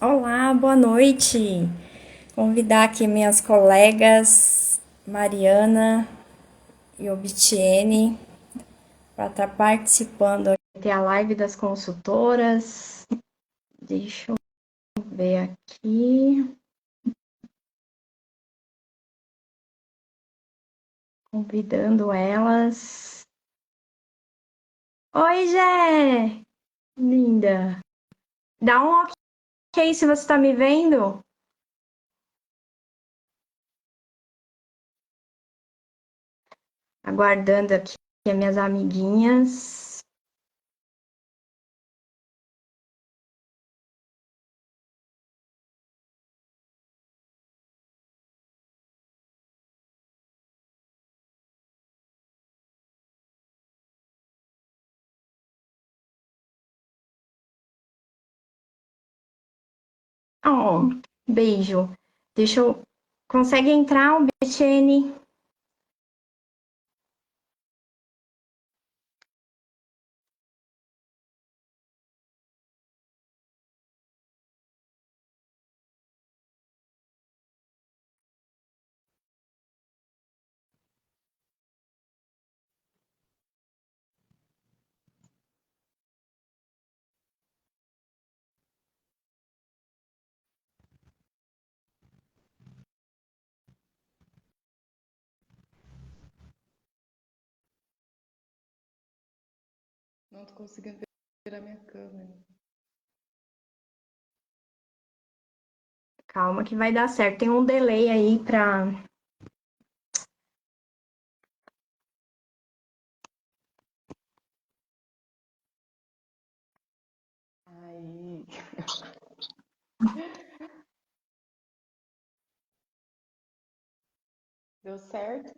Olá, boa noite. Convidar aqui minhas colegas Mariana e Obtiene para estar participando aqui da live das consultoras. Deixa eu ver aqui. Convidando elas. Oi, Gé! Linda. Dá um ok se você está me vendo. Aguardando aqui as minhas amiguinhas. Oh, beijo. Deixa eu. Consegue entrar, Obtiene? Não tô conseguindo ver a minha câmera. Calma que vai dar certo. Tem um delay aí pra. Aí. Deu certo?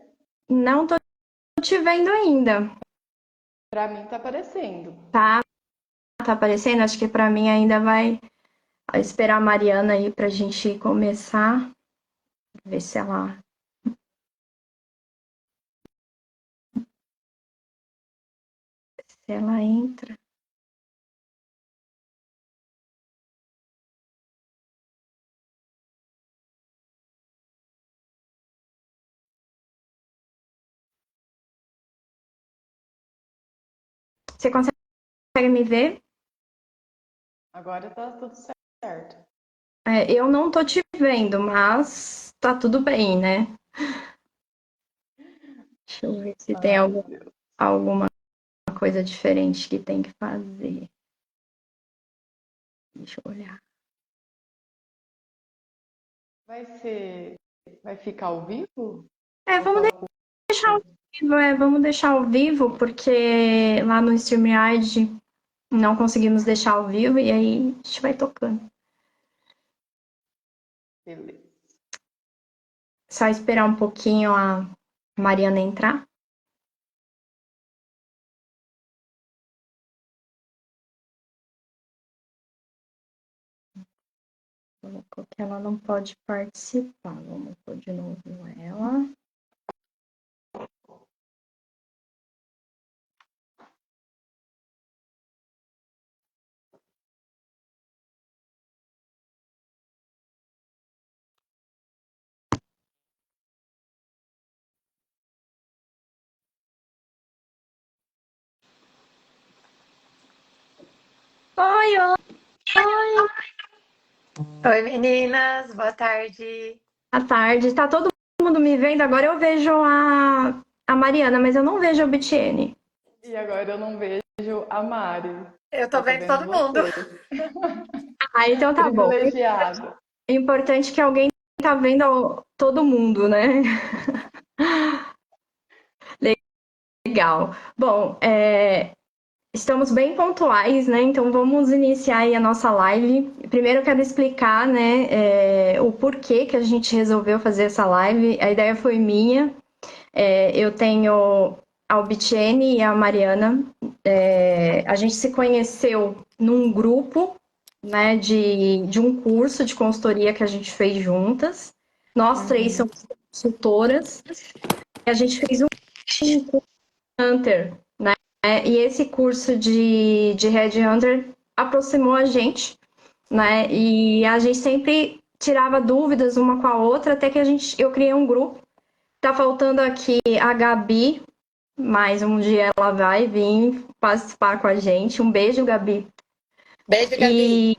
Não tô te vendo ainda. Pra mim tá aparecendo. Tá? Tá aparecendo? Acho que pra mim ainda vai esperar a Mariana aí pra gente começar. Ver se ela entra. Você consegue me ver? Agora tá tudo certo. É, eu não tô te vendo, mas tá tudo bem, né? Deixa eu ver se tem Ai, Deus. alguma coisa diferente que tem que fazer. Deixa eu olhar. Vai ser. Vai ficar ao vivo? É, Ou vamos só deixar ao vivo, vamos deixar ao vivo, porque lá no StreamYard não conseguimos deixar ao vivo e aí a gente vai tocando. beleza. Só esperar um pouquinho a Mariana entrar. Colocou que ela não pode participar. Vamos pôr de novo ela. Oi, oi, Oi, oi meninas, boa tarde. boa tarde. Tá todo mundo me vendo? Agora eu vejo a Mariana, mas eu não vejo a Betiene. E agora eu não vejo a Mari. Eu tô Só tô vendo vendo todo mundo. você. Ah, então tá bom. Privilegiada. É importante que alguém tá vendo todo mundo, né? Legal. Bom, estamos bem pontuais, né? Então vamos iniciar aí a nossa live. Primeiro eu quero explicar, né, o porquê que a gente resolveu fazer essa live. A ideia foi minha. Eu tenho a Albitiene e a Mariana. A gente se conheceu num grupo, né, de um curso de consultoria que a gente fez juntas. Nós três Uhum. somos consultoras. E a gente fez um curso Hunter, né? E esse curso de Headhunter aproximou a gente. né? E a gente sempre tirava dúvidas uma com a outra, até que eu criei um grupo. Tá faltando aqui a Gabi, mas um dia ela vai vir participar com a gente. Um beijo, Gabi. Beijo, Gabi. E,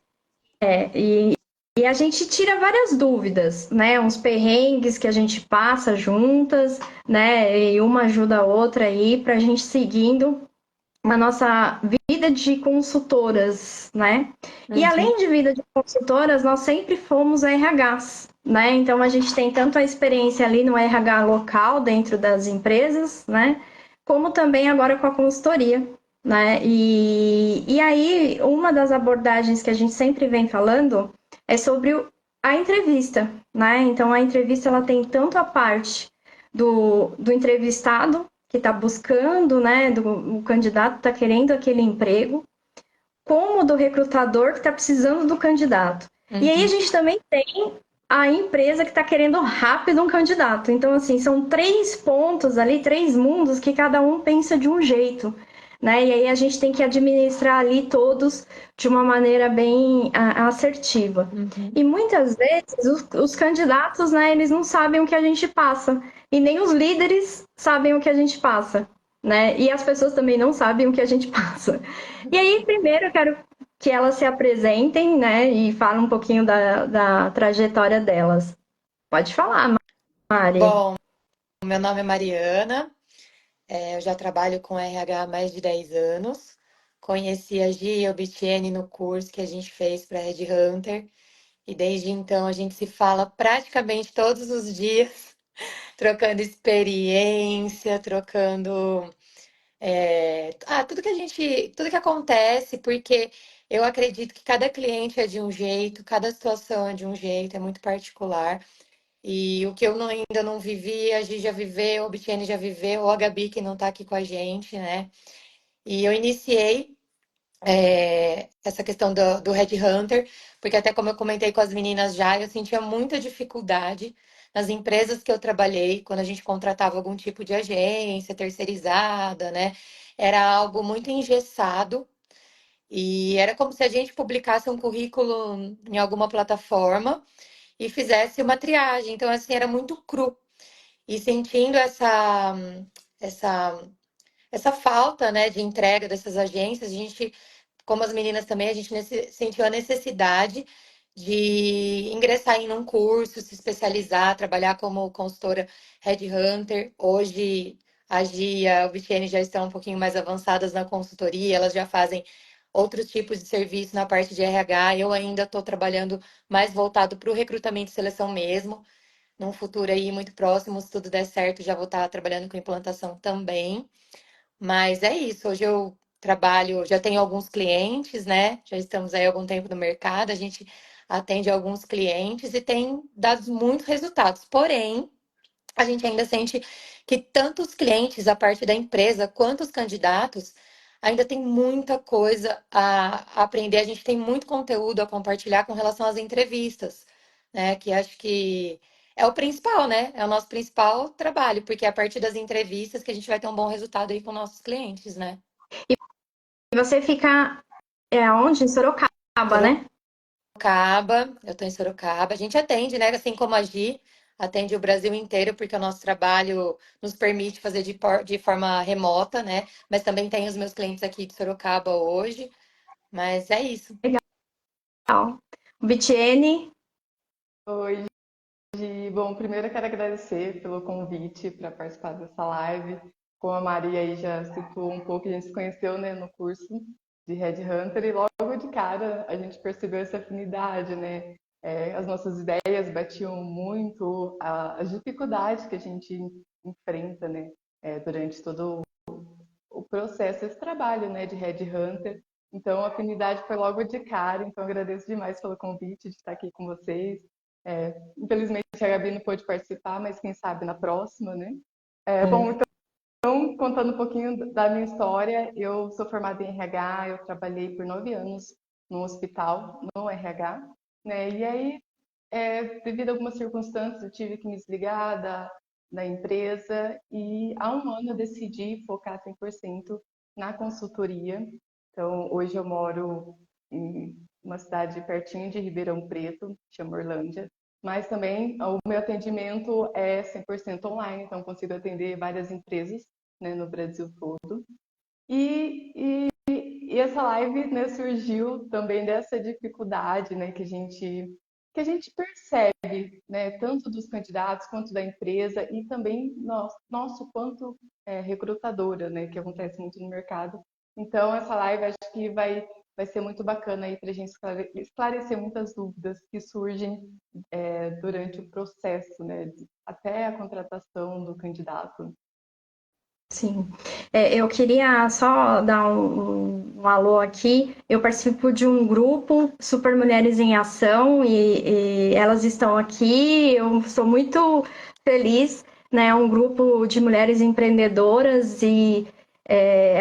e, e a gente tira várias dúvidas, né? Uns perrengues que a gente passa juntas, né? E uma ajuda a outra aí pra gente seguindo a nossa vida de consultoras, né? E Uhum. além de vida de consultoras, nós sempre fomos RHs, né? Então a gente tem tanto a experiência ali no RH local dentro das empresas, né? Como também agora com a consultoria, né? E aí uma das abordagens que a gente sempre vem falando é sobre a entrevista, né? Então a entrevista ela tem tanto a parte do entrevistado que está buscando, né, o candidato está querendo aquele emprego, como do recrutador que está precisando do candidato. E aí a Uhum. gente também tem a empresa que está querendo rápido um candidato. Então, assim, são três pontos ali, três mundos que cada um pensa de um jeito. Né? E aí a gente tem que administrar ali todos de uma maneira bem assertiva. Uhum. E muitas vezes os candidatos, né, eles não sabem o que a gente passa. E nem os líderes sabem o que a gente passa. Né? E as pessoas também não sabem o que a gente passa. E aí, primeiro, eu quero que elas se apresentem, né, e falem um pouquinho da trajetória delas. Pode falar, Mari. Bom, meu nome é Mariana, eu já trabalho com RH há mais de 10 anos. Conheci a Gia e a Bitiene no curso que a gente fez para Red Hunter e desde então a gente se fala praticamente todos os dias, trocando experiência, trocando tudo que tudo que acontece, porque eu acredito que cada cliente é de um jeito, cada situação é de um jeito, é muito particular. E o que ainda não vivi, a Gi já viveu, a Bitiene já viveu, ou a Gabi que não está aqui com a gente, né? E eu iniciei essa questão do Headhunter, porque até como eu comentei com as meninas já, eu sentia muita dificuldade nas empresas que eu trabalhei, quando a gente contratava algum tipo de agência terceirizada, né? Era algo muito engessado e era como se a gente publicasse um currículo em alguma plataforma e fizesse uma triagem. Então, assim, era muito cru. E sentindo essa, essa falta, né, de entrega dessas agências, a gente, como as meninas também, a gente sentiu a necessidade de ingressar em um curso, se especializar, trabalhar como consultora Headhunter. Hoje, a Gia e a Bitiene já estão um pouquinho mais avançadas na consultoria, elas já fazem outros tipos de serviço na parte de RH. Eu ainda estou trabalhando mais voltado para o recrutamento e seleção mesmo. Num futuro aí muito próximo, se tudo der certo, já vou estar trabalhando com implantação também. Mas é isso, hoje eu trabalho, já tenho alguns clientes, né? Já estamos aí há algum tempo no mercado, a gente atende alguns clientes e tem dado muitos resultados. Porém, a gente ainda sente que tanto os clientes, a parte da empresa, quanto os candidatos, ainda tem muita coisa a aprender. A gente tem muito conteúdo a compartilhar com relação às entrevistas, né? Que acho que é o principal, né? É o nosso principal trabalho, porque é a partir das entrevistas que a gente vai ter um bom resultado aí com nossos clientes, né? E você fica onde? Em Sorocaba, né? Sorocaba, eu estou em Sorocaba. A gente atende, né? Assim como a Gi, atende o Brasil inteiro, porque o nosso trabalho nos permite fazer de forma remota, né? Mas também tem os meus clientes aqui de Sorocaba hoje. Mas é isso. Legal. Vitiene, Oi, Gi. Bom, primeiro eu quero agradecer pelo convite para participar dessa live. Como a Maria aí já citou um pouco, a gente se conheceu, né, no curso de Headhunter e logo de cara a gente percebeu essa afinidade, né? As nossas ideias batiam muito, as dificuldades que a gente enfrenta, né, durante todo o processo, esse trabalho, né, de Headhunter. Então, a afinidade foi logo de cara. Então, agradeço demais pelo convite de estar aqui com vocês. Infelizmente, a Gabi não pôde participar, mas quem sabe na próxima, né? Bom, Hum. então, contando um pouquinho da minha história, eu sou formada em RH, eu trabalhei por 9 anos no hospital, no RH, né? E aí, devido a algumas circunstâncias, eu tive que me desligar da empresa e há um ano eu decidi focar 100% na consultoria. Então, hoje eu moro uma cidade pertinho de Ribeirão Preto, chama Orlândia, mas também o meu atendimento é 100% online, então consigo atender várias empresas, né, no Brasil todo. E essa live, né, surgiu também dessa dificuldade, né, que a gente percebe, né, tanto dos candidatos quanto da empresa e também nosso quanto recrutadora, né, que acontece muito no mercado. Então, essa live acho que vai ser muito bacana aí para a gente esclarecer muitas dúvidas que surgem durante o processo, né, até a contratação do candidato. Sim. Eu queria só dar um alô aqui. Eu participo de um grupo Super Mulheres em Ação e elas estão aqui. Eu sou muito feliz, né? É um grupo de mulheres empreendedoras e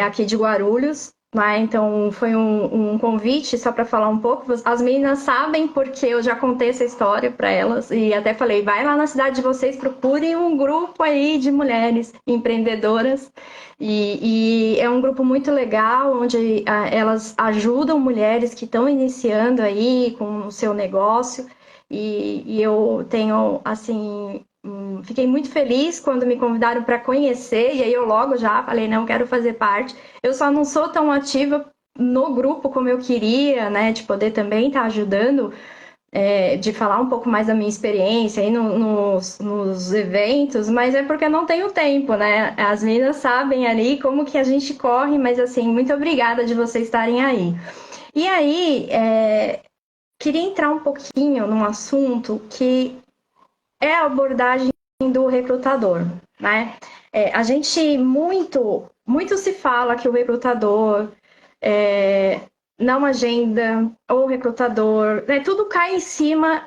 aqui de Guarulhos. Né? Então, foi um convite só para falar um pouco. As meninas sabem porque eu já contei essa história para elas e até falei: vai lá na cidade de vocês, procurem um grupo aí de mulheres empreendedoras. E é um grupo muito legal, onde elas ajudam mulheres que estão iniciando aí com o seu negócio. E eu tenho, assim, fiquei muito feliz quando me convidaram para conhecer, e aí eu logo já falei, não, quero fazer parte. Eu só não sou tão ativa no grupo como eu queria, né, de poder também estar ajudando, de falar um pouco mais da minha experiência aí nos eventos, mas é porque eu não tenho tempo, né? As meninas sabem ali como que a gente corre, mas assim, muito obrigada de vocês estarem aí. E aí, queria entrar um pouquinho num assunto que é a abordagem do recrutador, né? A gente muito se fala que o recrutador não agenda, ou recrutador, né? Tudo cai em cima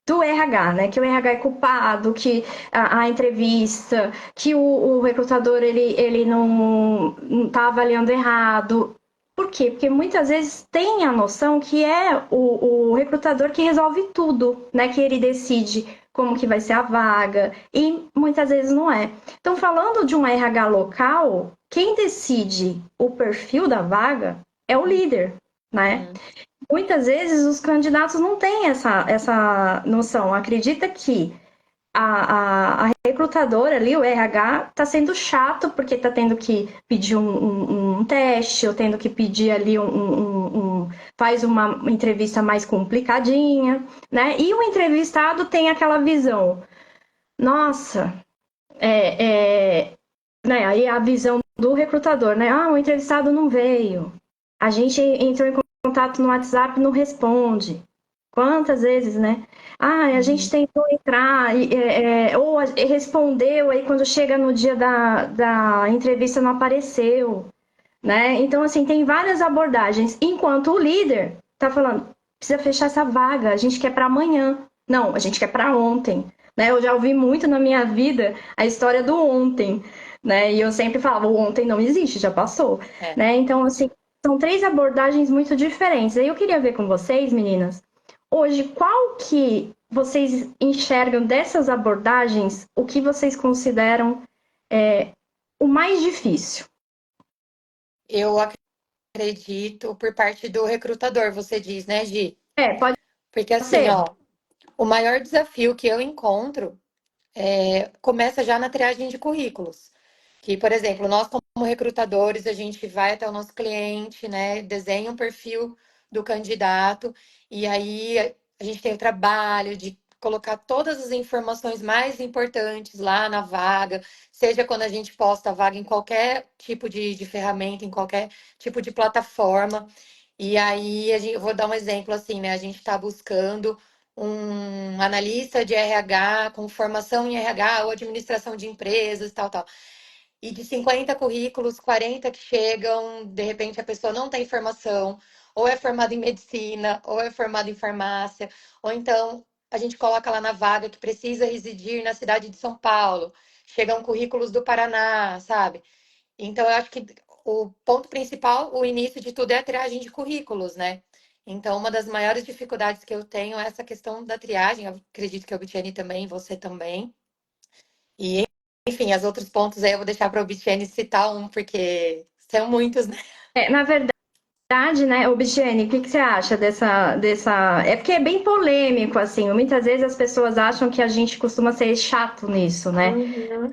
do RH, né? Que o RH é culpado, que a entrevista, que o recrutador ele não tá avaliando errado. Por quê? Porque muitas vezes tem a noção que é o recrutador que resolve tudo, né? Que ele decide como que vai ser a vaga, e muitas vezes não é. Então, falando de um RH local, quem decide o perfil da vaga é o líder, né? Uhum. Muitas vezes os candidatos não têm essa noção. Acredita que a recrutadora ali, o RH, está sendo chato porque está tendo que pedir um teste, ou tendo que pedir ali faz uma entrevista mais complicadinha, né? E o entrevistado tem aquela visão, nossa, né? Aí a visão do recrutador, né? Ah, o entrevistado não veio. A gente entrou em contato no WhatsApp, não responde. Quantas vezes, né? Ah, a gente tentou entrar, ou respondeu, aí quando chega no dia da entrevista não apareceu, né? Então, assim, tem várias abordagens. Enquanto o líder tá falando, precisa fechar essa vaga, a gente quer para amanhã. Não, a gente quer para ontem, né? Eu já ouvi muito na minha vida a história do ontem, né? E eu sempre falava, o ontem não existe, já passou, É. né? Então, assim, são três abordagens muito diferentes. Aí eu queria ver com vocês, meninas, hoje, qual que vocês enxergam dessas abordagens, o que vocês consideram o mais difícil? Eu acredito por parte do recrutador, você diz, né, Gi? Pode Porque assim, ser. ó, o maior desafio que eu encontro começa já na triagem de currículos. Que, por exemplo, nós como recrutadores, a gente vai até o nosso cliente, né, desenha um perfil do candidato e aí a gente tem o trabalho de colocar todas as informações mais importantes lá na vaga, seja quando a gente posta a vaga em qualquer tipo de ferramenta, em qualquer tipo de plataforma. E aí, eu vou dar um exemplo assim, né? A gente está buscando um analista de RH com formação em RH ou administração de empresas, tal, tal. E de 50 currículos, 40 que chegam, de repente a pessoa não tem formação, ou é formada em medicina, ou é formada em farmácia, ou então a gente coloca lá na vaga que precisa residir na cidade de São Paulo. Chegam currículos do Paraná, sabe? Então, eu acho que o ponto principal, o início de tudo é a triagem de currículos, né? Então, uma das maiores dificuldades que eu tenho é essa questão da triagem. Eu acredito que a Obtiane também, você também. E, enfim, os outros pontos aí eu vou deixar para a Obtiane citar um, porque são muitos, né? Na verdade, verdade, né, Obgiene, o que você acha dessa... É porque é bem polêmico, assim, muitas vezes as pessoas acham que a gente costuma ser chato nisso, né? Uhum.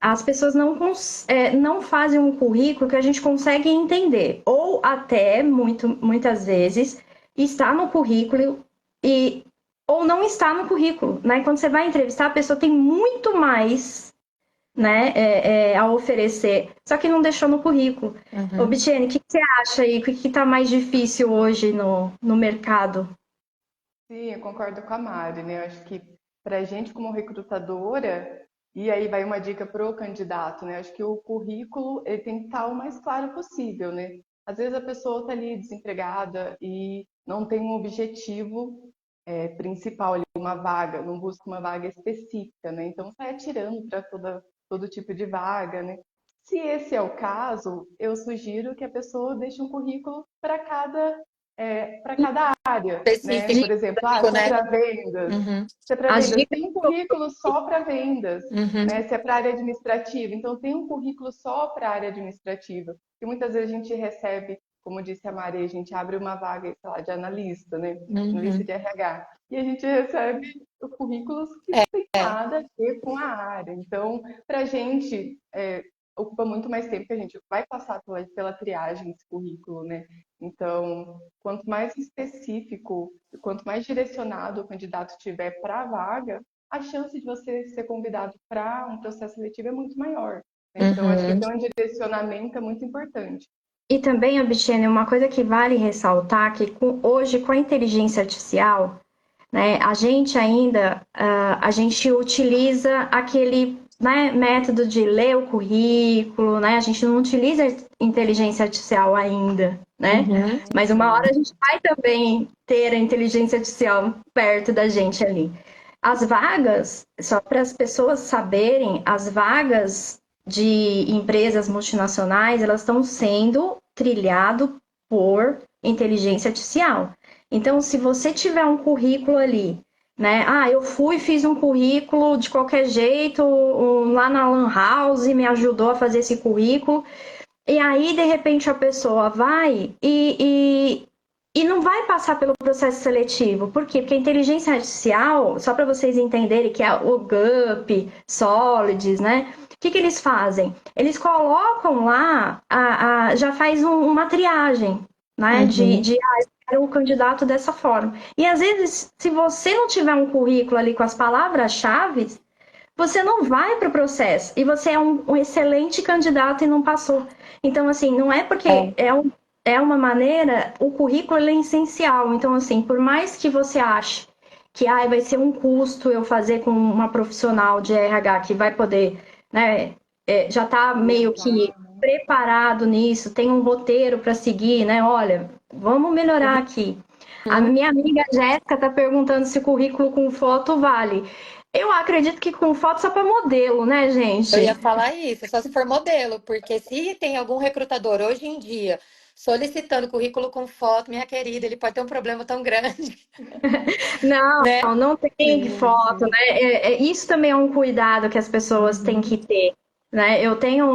As pessoas não fazem um currículo que a gente consegue entender, ou até, muitas vezes, está no currículo e ou não está no currículo, né? Quando você vai entrevistar, a pessoa tem muito mais, né, a oferecer, só que não deixou no currículo. Ô, Uhum. Bitiene, o que você acha aí? O que está mais difícil hoje no mercado? Sim, eu concordo com a Mari, né? Eu acho que para a gente como recrutadora, e aí vai uma dica para o candidato, né? Eu acho que o currículo ele tem que estar o mais claro possível, né? Às vezes a pessoa está ali desempregada e não tem um objetivo principal ali, uma vaga, não busca uma vaga específica, né? Então sai atirando para todo tipo de vaga, né? Se esse é o caso, eu sugiro que a pessoa deixe um currículo para cada área, né? Específico, Por exemplo, se é né? para vendas, Uhum. se é para As vendas, dicas. tem um currículo só para vendas, Uhum. né? Se é para área administrativa, então tem um currículo só para área administrativa. E muitas vezes a gente recebe, como disse a Maria, a gente abre uma vaga, sei lá, de analista, né? Analista Uhum. de RH. E a gente recebe currículos que É, não tem é. nada a ver com a área. Então, para a gente, ocupa muito mais tempo que a gente vai passar pela triagem desse currículo, né? Então, quanto mais específico, quanto mais direcionado o candidato tiver para a vaga, a chance de você ser convidado para um processo seletivo é muito maior. Então, acho que Uhum. ter um direcionamento é muito importante. E também, Obtiene, uma coisa que vale ressaltar que hoje com a inteligência artificial, né, a gente ainda a gente utiliza aquele, né, método de ler o currículo, né? A gente não utiliza inteligência artificial ainda, né? Uhum. Mas uma hora a gente vai também ter a inteligência artificial perto da gente ali. As vagas, só para as pessoas saberem, as vagas de empresas multinacionais, elas estão sendo trilhado por inteligência artificial. Então, se você tiver um currículo ali, né? Ah, eu fui, fiz um currículo de qualquer jeito, lá na Lan House, me ajudou a fazer esse currículo. E aí, de repente, a pessoa vai e não vai passar pelo processo seletivo. Por quê? Porque a inteligência artificial, só para vocês entenderem que é o GUP, Solids, né? O que eles fazem? Eles colocam lá, já faz uma triagem, né? Uhum. Eu quero o candidato dessa forma. E às vezes, se você não tiver um currículo ali com as palavras-chave, você não vai para o processo e você é um excelente candidato e não passou. Então, assim, não é porque É. é uma maneira, o currículo ele é essencial. Então, assim, por mais que você ache que vai ser um custo eu fazer com uma profissional de RH que vai poder, né, já está meio que Mesclar, né? preparado nisso, tem um roteiro para seguir, né? Olha, vamos melhorar aqui. A Uhum. minha amiga Jéssica está perguntando se currículo com foto vale. Eu acredito que com foto só para modelo, né, Eu ia gente? falar isso, só se for modelo, porque se tem algum recrutador hoje em dia solicitando currículo com foto, minha querida, ele pode ter um problema tão grande, Não, né? não tem Sim, foto, sim. né? Isso também é um cuidado que as pessoas têm que Uhum. ter, né? Eu tenho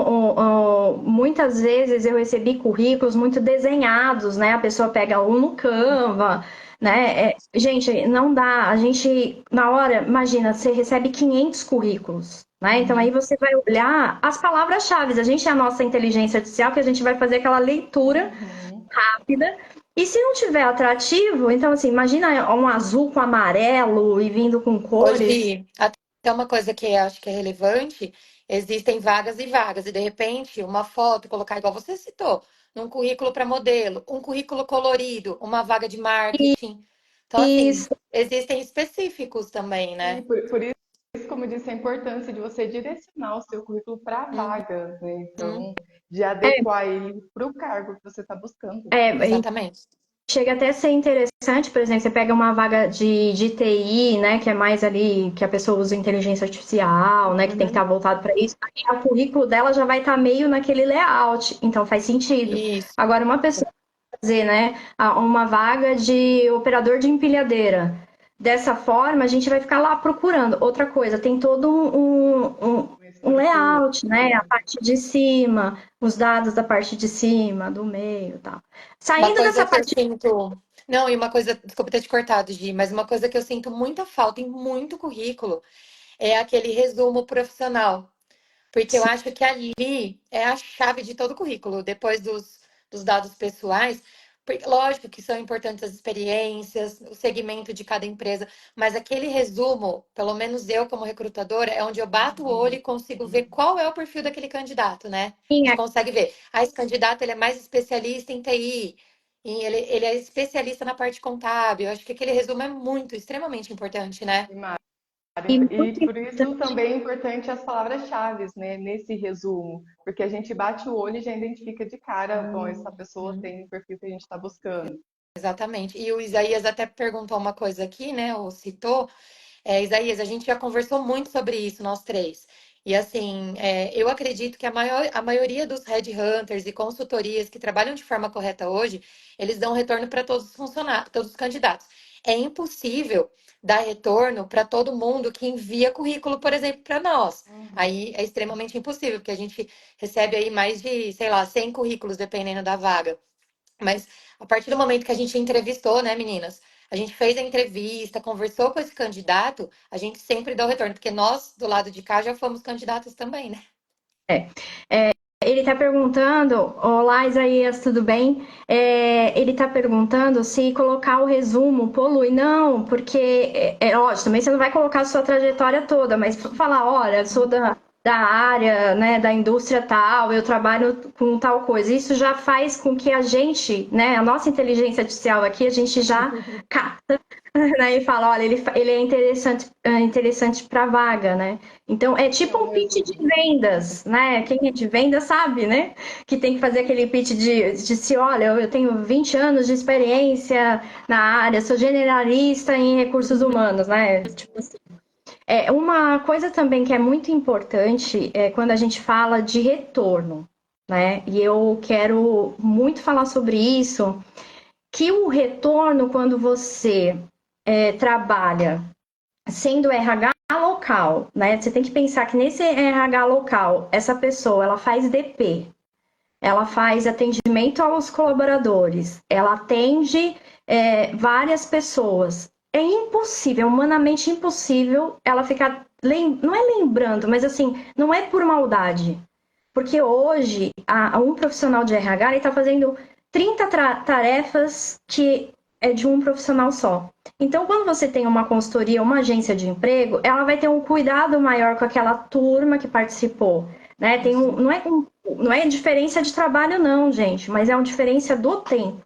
muitas vezes eu recebi currículos muito desenhados, né? A pessoa pega um no Canva, né? Gente, não dá. A gente na hora, imagina, você recebe 500 currículos, né? Então aí Uhum. você vai olhar as palavras-chave. A gente é a nossa inteligência artificial que a gente vai fazer aquela leitura Uhum. rápida. E se não tiver atrativo, então assim, imagina um azul com amarelo e vindo com cores. Hoje, até uma coisa que eu acho que é relevante, existem vagas e vagas, e de repente, uma foto, colocar igual você citou, num currículo para modelo, um currículo colorido, uma vaga de marketing. Então, assim, Isso, existem específicos também, E né? por isso, como eu disse, a importância de você direcionar o seu currículo para a Uhum. vaga, né? Então, de adequar ele para o cargo que você está buscando. e Exatamente. chega até a ser interessante, por exemplo, você pega uma vaga de TI, né, que é mais ali que a pessoa usa inteligência artificial, né, que tem que estar Uhum. voltado para isso. Aí o currículo dela já vai estar meio naquele layout, então faz sentido. Isso. Agora, uma pessoa fazer, né, uma vaga de operador de empilhadeira. Dessa forma, a gente vai ficar lá procurando. Outra coisa, tem todo um Isso. layout, né? A parte de cima, os dados da parte de cima, do meio e tal. Uma Saindo coisa dessa que eu parte. sinto. Não, e uma coisa, desculpa ter te cortado, Gi, mas uma coisa que eu sinto muita falta em muito currículo é aquele resumo profissional. Porque eu acho que ali é a chave de todo o currículo, depois dos dados pessoais. Lógico que são importantes as experiências, o segmento de cada empresa, mas aquele resumo, pelo menos eu como recrutadora, é onde eu bato o olho e consigo ver qual é o perfil daquele candidato, né? A gente consegue ver. Ah, esse candidato ele é mais especialista em TI, e ele é especialista na parte contábil. Eu acho que aquele resumo é muito, extremamente importante, né? E E muito por isso importante. também é importante as palavras-chave, né, nesse resumo, porque a gente bate o olho e já identifica de cara, bom, essa pessoa tem o perfil que a gente está buscando. Exatamente. E o Isaías até perguntou uma coisa aqui, né? Ou citou. Isaías, a gente já conversou muito sobre isso, nós três. E assim, eu acredito que a maioria dos headhunters e consultorias que trabalham de forma correta hoje, eles dão retorno para todos os funcionários, todos os candidatos. É impossível dar retorno para todo mundo que envia currículo, por exemplo, para nós. Aí é extremamente impossível, porque a gente recebe aí mais de, sei lá, 100 currículos, dependendo da vaga. Mas a partir do momento que a gente entrevistou, né, meninas? A gente fez a entrevista, conversou com esse candidato, a gente sempre dá o retorno, porque nós, do lado de cá, já fomos candidatos também, né? Ele está perguntando, olá Isaías, tudo bem? Ele está perguntando se colocar o resumo polui. Não, porque é lógico, também você não vai colocar a sua trajetória toda, mas falar, olha, sou da área, né, da indústria tal, eu trabalho com tal coisa. Isso já faz com que a gente, né, a nossa inteligência artificial aqui, a gente já capta, né, e fala, olha, ele é interessante para vaga, né? Então é tipo Então, um pitch de resumo. vendas, né? Quem é de venda sabe, né? Que tem que fazer aquele pitch de se, olha, eu tenho 20 anos de experiência na área, sou generalista em recursos humanos, né? Tipo assim. Uma coisa também que é muito importante é quando a gente fala de retorno, né? E eu quero muito falar sobre isso, que o retorno, quando você trabalha sendo RH local, né? Você tem que pensar que nesse RH local, essa pessoa, ela faz DP, ela faz atendimento aos colaboradores, ela atende várias pessoas. É impossível, humanamente impossível, ela ficar, não é lembrando, mas assim, não é por maldade. Porque hoje, um profissional de RH está fazendo 30 tarefas que é de um profissional só. Então, quando você tem uma consultoria, uma agência de emprego, ela vai ter um cuidado maior com aquela turma que participou. Né? Não é diferença de trabalho, não, gente, mas é uma diferença do tempo.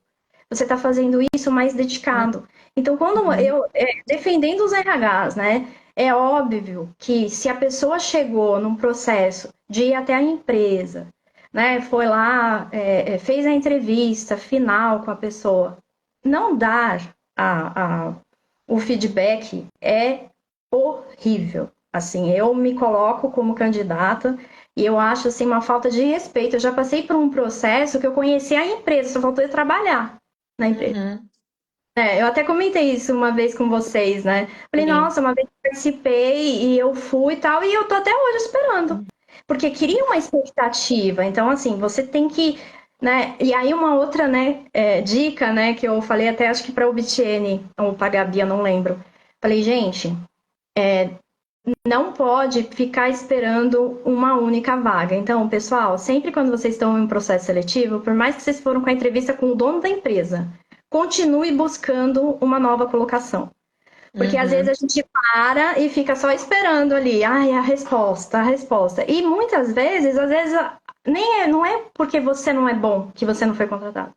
Você está fazendo isso mais dedicado. Então, quando defendendo os RHs, né? É óbvio que se a pessoa chegou num processo de ir até a empresa, né? Foi lá, fez a entrevista final com a pessoa, não dar o feedback é horrível. Assim, eu me coloco como candidata e eu acho assim uma falta de respeito. Eu já passei por um processo que eu conheci a empresa, só faltou eu trabalhar na empresa. Uhum, Eu até comentei isso uma vez com vocês, né? Falei, sim. nossa, uma vez eu participei e eu fui e tal, e eu tô até hoje esperando. Porque queria uma expectativa. Então, assim, você tem que, né? E aí uma outra, né, dica, né, que eu falei até acho que para o Bitiene ou para a Gabi, eu não lembro. Falei, gente, não pode ficar esperando uma única vaga. Então, pessoal, sempre quando vocês estão em um processo seletivo, por mais que vocês foram com a entrevista com o dono da empresa, continue buscando uma nova colocação. Porque às vezes Uhum, a gente para e fica só esperando ali, ai, a resposta, a resposta. E muitas vezes, não é porque você não é bom que você não foi contratado.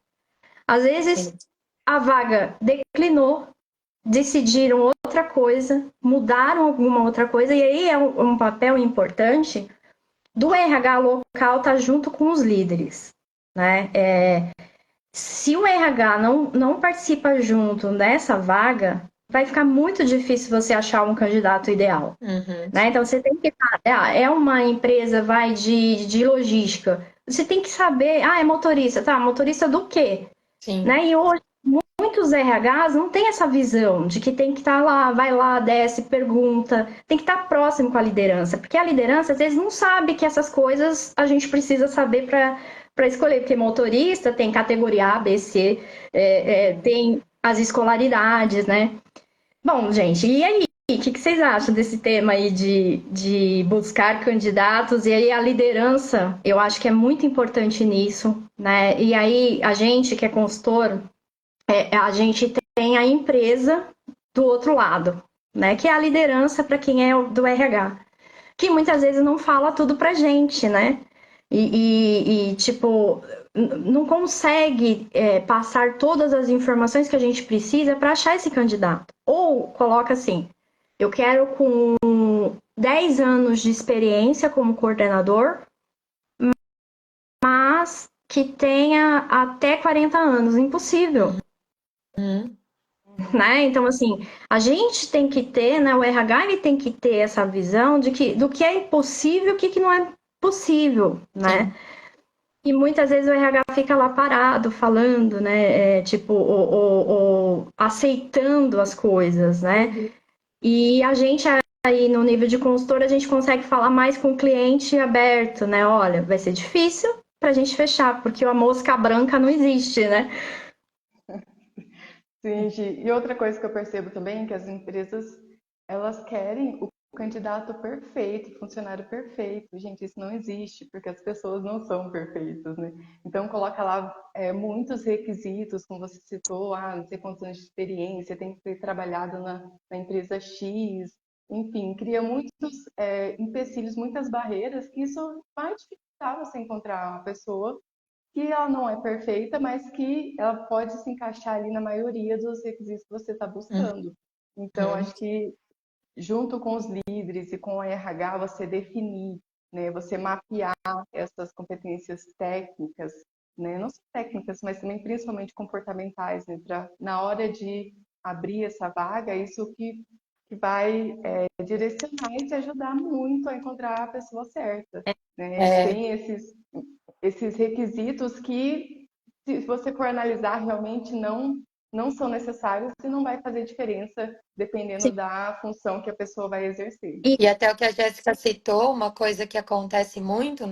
Às vezes sim. a vaga declinou, decidiram outra coisa, mudaram alguma outra coisa, e aí é um papel importante do RH local estar junto com os líderes, né? Se o RH não participa junto nessa vaga, vai ficar muito difícil você achar um candidato ideal. Uhum, Né? Então você tem que. É uma empresa vai de logística. Você tem que saber, é motorista, tá? Motorista do quê? sim. Né? E hoje muitos RHs não têm essa visão de que tem que estar lá, vai lá, desce, pergunta, tem que estar próximo com a liderança, porque a liderança às vezes não sabe que essas coisas a gente precisa saber para escolher, porque motorista tem categoria A, B, C, tem as escolaridades, né? Bom, gente, e aí? O que vocês acham desse tema aí de buscar candidatos? E aí a liderança, eu acho que é muito importante nisso, né? E aí a gente que é consultor, a gente tem a empresa do outro lado, né? Que é a liderança para quem é do RH, que muitas vezes não fala tudo pra gente, né? Tipo, não consegue passar todas as informações que a gente precisa para achar esse candidato. Ou coloca assim, eu quero com 10 anos de experiência como coordenador, mas que tenha até 40 anos. Impossível. Uhum. Né? Então, assim, a gente tem que ter, né? O RH ele tem que ter essa visão do que é impossível e o que não é possível, né? Sim. E muitas vezes o RH fica lá parado, falando, né? Tipo, ou aceitando as coisas, né? E a gente aí no nível de consultor, a gente consegue falar mais com o cliente aberto, né? Olha, vai ser difícil para a gente fechar, porque a mosca branca não existe, né? Sim, Gi. E outra coisa que eu percebo também é que as empresas, elas querem o candidato perfeito, o funcionário perfeito. Gente, isso não existe, porque as pessoas não são perfeitas, né? Então, coloca lá muitos requisitos, como você citou, não sei quantos anos de experiência, tem que ter trabalhado na empresa X, enfim, cria muitos empecilhos, muitas barreiras, que isso vai dificultar você encontrar uma pessoa que ela não é perfeita, mas que ela pode se encaixar ali na maioria dos requisitos que você está buscando. Então, Uhum. acho que junto com os líderes e com o RH, você definir, né, você mapear essas competências técnicas, né, não só técnicas, mas também principalmente comportamentais, né, na hora de abrir essa vaga, isso que vai direcionar e te ajudar muito a encontrar a pessoa certa, né? É, Tem esses requisitos que, se você for analisar, realmente não são necessários e não vai fazer diferença dependendo Sim. da função que a pessoa vai exercer. E e até o que a Jéssica citou, uma coisa que acontece muito,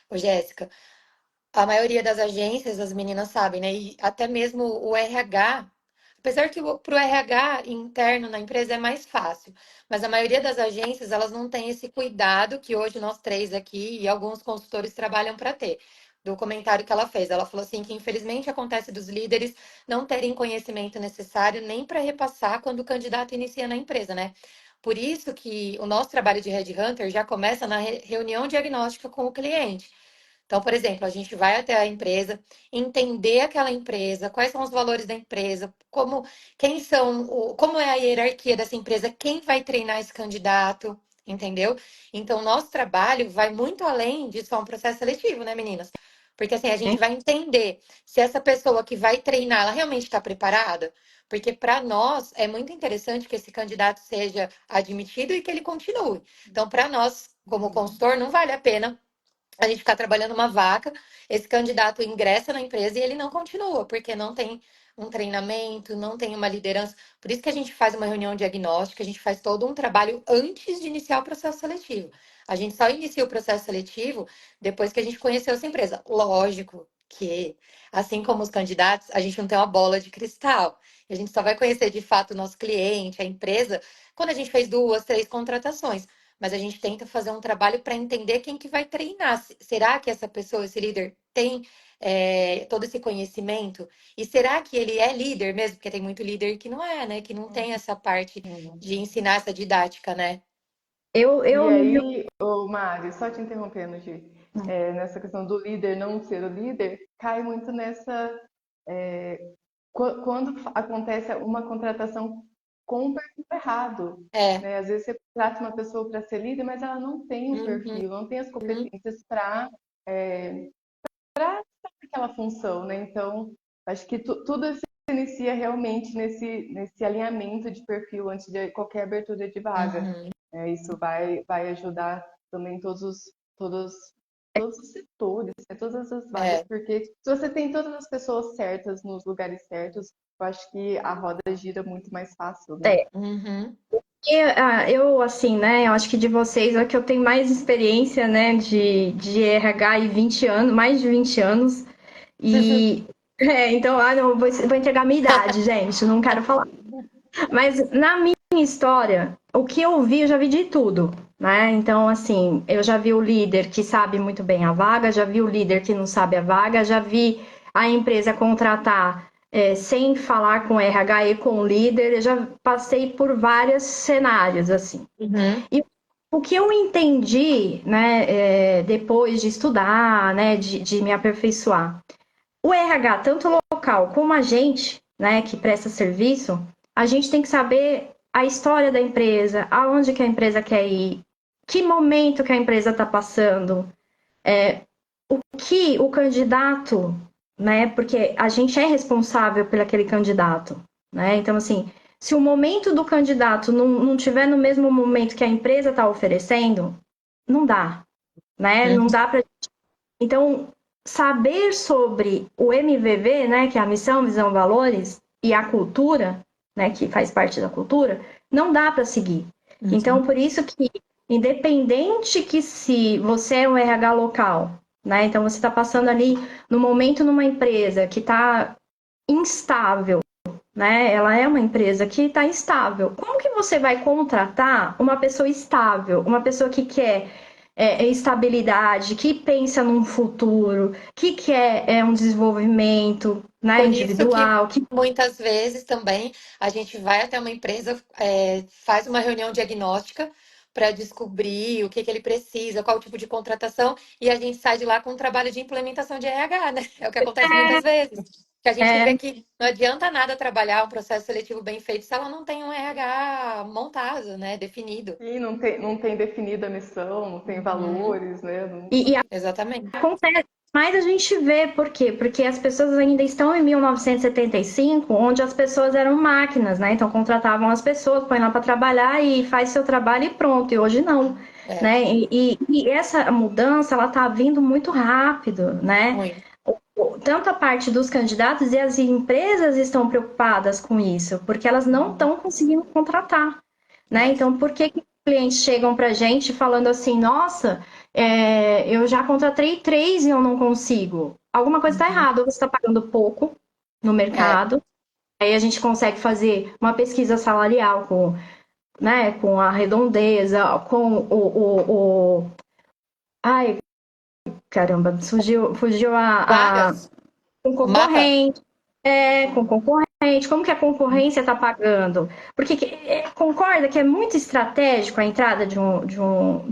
ô Jéssica, a maioria das agências, as meninas sabem, né? E até mesmo o RH, apesar que para o RH interno na empresa é mais fácil, mas a maioria das agências, elas não têm esse cuidado que hoje nós três aqui e alguns consultores trabalham para ter. Do comentário que ela fez, ela falou assim que infelizmente acontece dos líderes não terem conhecimento necessário nem para repassar quando o candidato inicia na empresa, né? Por isso que o nosso trabalho de headhunter já começa na reunião diagnóstica com o cliente. Então, por exemplo, a gente vai até a empresa, entender aquela empresa, quais são os valores da empresa, quem são, como é a hierarquia dessa empresa, quem vai treinar esse candidato, entendeu? Então, nosso trabalho vai muito além de só um processo seletivo, né, meninas? Porque assim, a gente vai entender se essa pessoa que vai treinar, ela realmente está preparada. Porque para nós é muito interessante que esse candidato seja admitido e que ele continue. Então, para nós, como consultor, não vale a pena a gente ficar trabalhando uma vaca, esse candidato ingressa na empresa e ele não continua, porque não tem um treinamento, não tem uma liderança. Por isso que a gente faz uma reunião diagnóstica, a gente faz todo um trabalho antes de iniciar o processo seletivo. A gente só inicia o processo seletivo depois que a gente conheceu essa empresa. Lógico que, assim como os candidatos, a gente não tem uma bola de cristal. A gente só vai conhecer de fato o nosso cliente, a empresa, quando a gente fez duas, três contratações, mas a gente tenta fazer um trabalho para entender quem que vai treinar. Será que essa pessoa, esse líder, tem todo esse conhecimento? E será que ele é líder mesmo? Porque tem muito líder que não é, né? Que não tem essa parte de ensinar essa didática, né? E no meu. aí, ô Mari, só te interrompendo, Gi, nessa questão do líder não ser o líder, cai muito nessa. Quando acontece uma contratação com o perfil errado, É. né? Às vezes você contrata uma pessoa para ser líder, mas ela não tem o Uhum, perfil, não tem as uhum. competências para aquela função, né? Então, acho que tudo se inicia realmente nesse alinhamento de perfil antes de qualquer abertura de vaga. Uhum. Isso vai ajudar também todos, todos os setores, todas as vagas, É, porque se você tem todas as pessoas certas nos lugares certos, eu acho que a roda gira muito mais fácil, né? É. Uhum. Eu, assim, né, eu acho que de vocês é que eu tenho mais experiência, né, de RH e 20 anos, mais de 20 anos. E, então, não, vou entregar a minha idade, gente, não quero falar. Mas na minha história, o que eu vi, eu já vi de tudo, né? Então, assim, eu já vi o líder que sabe muito bem a vaga, já vi o líder que não sabe a vaga, já vi a empresa contratar sem falar com o RH e com o líder, eu já passei por vários cenários, assim. Uhum. E o que eu entendi, né, depois de estudar, né, de me aperfeiçoar, o RH, tanto local como a gente, né, que presta serviço, a gente tem que saber a história da empresa, aonde que a empresa quer ir, que momento que a empresa está passando, o que o candidato, né, porque a gente é responsável por aquele candidato, né, então assim, se o momento do candidato não tiver no mesmo momento que a empresa está oferecendo, não dá, né, não Uhum. dá para. Então, saber sobre o MVV, né, que é a missão, visão, valores, e a cultura, né, que faz parte da cultura, não dá para seguir. Então, Uhum. por isso que, independente que se você é um RH local, né, então você está passando ali no momento numa empresa que está instável, né, ela é uma empresa que está instável. Como que você vai contratar uma pessoa estável, uma pessoa que quer estabilidade, que pensa num futuro, que quer um desenvolvimento, né, Por isso que individual, que muitas vezes também a gente vai até uma empresa, faz uma reunião diagnóstica para descobrir o que que ele precisa, qual tipo de contratação, e a gente sai de lá com um trabalho de implementação de RH, né? É o que acontece muitas vezes. Que a gente vê é, que não adianta nada trabalhar um processo seletivo bem feito se ela não tem um RH montado, né? Definido. E não tem definida a missão, não tem Uhum. valores, né? e Exatamente. acontece. Mas a gente vê por quê? Porque as pessoas ainda estão em 1975, onde as pessoas eram máquinas, né? Então contratavam as pessoas, põe lá para trabalhar e faz seu trabalho e pronto. E hoje não, É, né? E essa mudança ela está vindo muito rápido, né? muito. Tanto a parte dos candidatos e as empresas estão preocupadas com isso, porque elas não Uhum. estão conseguindo contratar, né? É. Então, por que clientes chegam para a gente falando assim, nossa, eu já contratei 3 e eu não consigo? Alguma coisa está Uhum. errada, ou você está pagando pouco no É. mercado, aí a gente consegue fazer uma pesquisa salarial com, né, com a redondeza, com ai, caramba, fugiu Vagas? com O mapa? concorrente. Com concorrente, como que a concorrência está pagando? Porque concorda que é muito estratégico a entrada de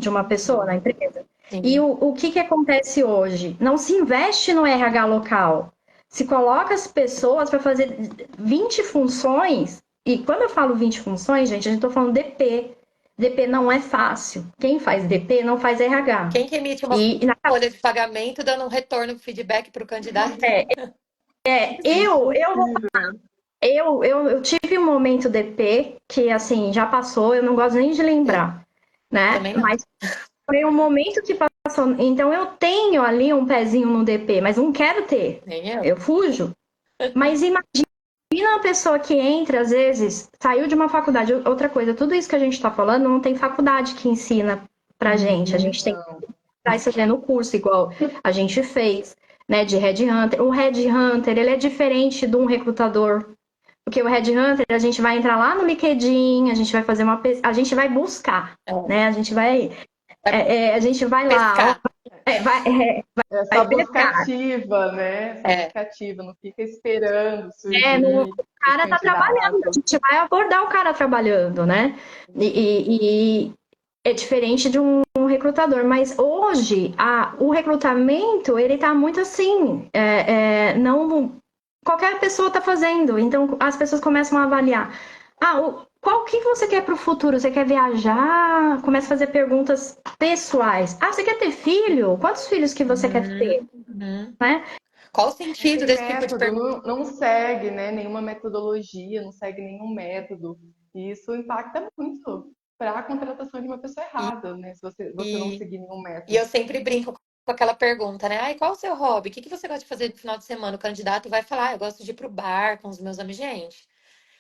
uma pessoa na empresa? E Sim. o que acontece hoje? Não se investe no RH local. Se coloca as pessoas para fazer 20 funções, e quando eu falo 20 funções, gente, a gente está falando DP. DP não é fácil. Quem faz DP não faz RH. Quem que emite uma E na folha de pagamento dando um retorno, feedback para o candidato? é, Impossível. eu tive um momento DP que, assim, já passou, eu não gosto nem de É, lembrar, né? também não. Mas foi um momento que passou. Então, eu tenho ali um pezinho no DP, mas não quero ter. Nem eu. Eu fujo. Mas imagina uma pessoa que entra, às vezes, saiu de uma faculdade. Outra coisa, tudo isso que a gente está falando, não tem faculdade que ensina pra gente. A Uhum. gente tem que Não. estar fazendo o curso, igual a gente fez, né, de Headhunter. O Headhunter, ele é diferente de um recrutador. Porque o Headhunter, a gente vai entrar lá no LinkedIn, a gente vai fazer uma pesquisa, a gente vai buscar, É, né? vai A gente vai lá, pescar. vai, É vai só busca pescar. ativa, né? Só É, busca ativa, não fica esperando O surgir o cara tá trabalhando, a candidato. gente vai abordar o cara trabalhando, né? E é diferente de um recrutador, mas hoje o recrutamento ele tá muito assim, não qualquer pessoa está fazendo, então as pessoas começam a avaliar. Qual que você quer para o futuro? Você quer viajar? Começa a fazer perguntas pessoais. Você quer ter filho? Quantos filhos que você quer ter? uhum. Né? Qual o Não sentido tem desse tipo de método, pergunta? não segue, né, nenhuma metodologia, não segue nenhum método. E isso impacta muito para a contratação de uma pessoa E, errada, né? Se você não e, seguir nenhum e eu método. sempre brinco com aquela pergunta, né? Ai, qual o seu hobby? O que que você gosta de fazer no final de semana? O candidato vai falar, eu gosto de ir pro bar com os meus amigos. Gente,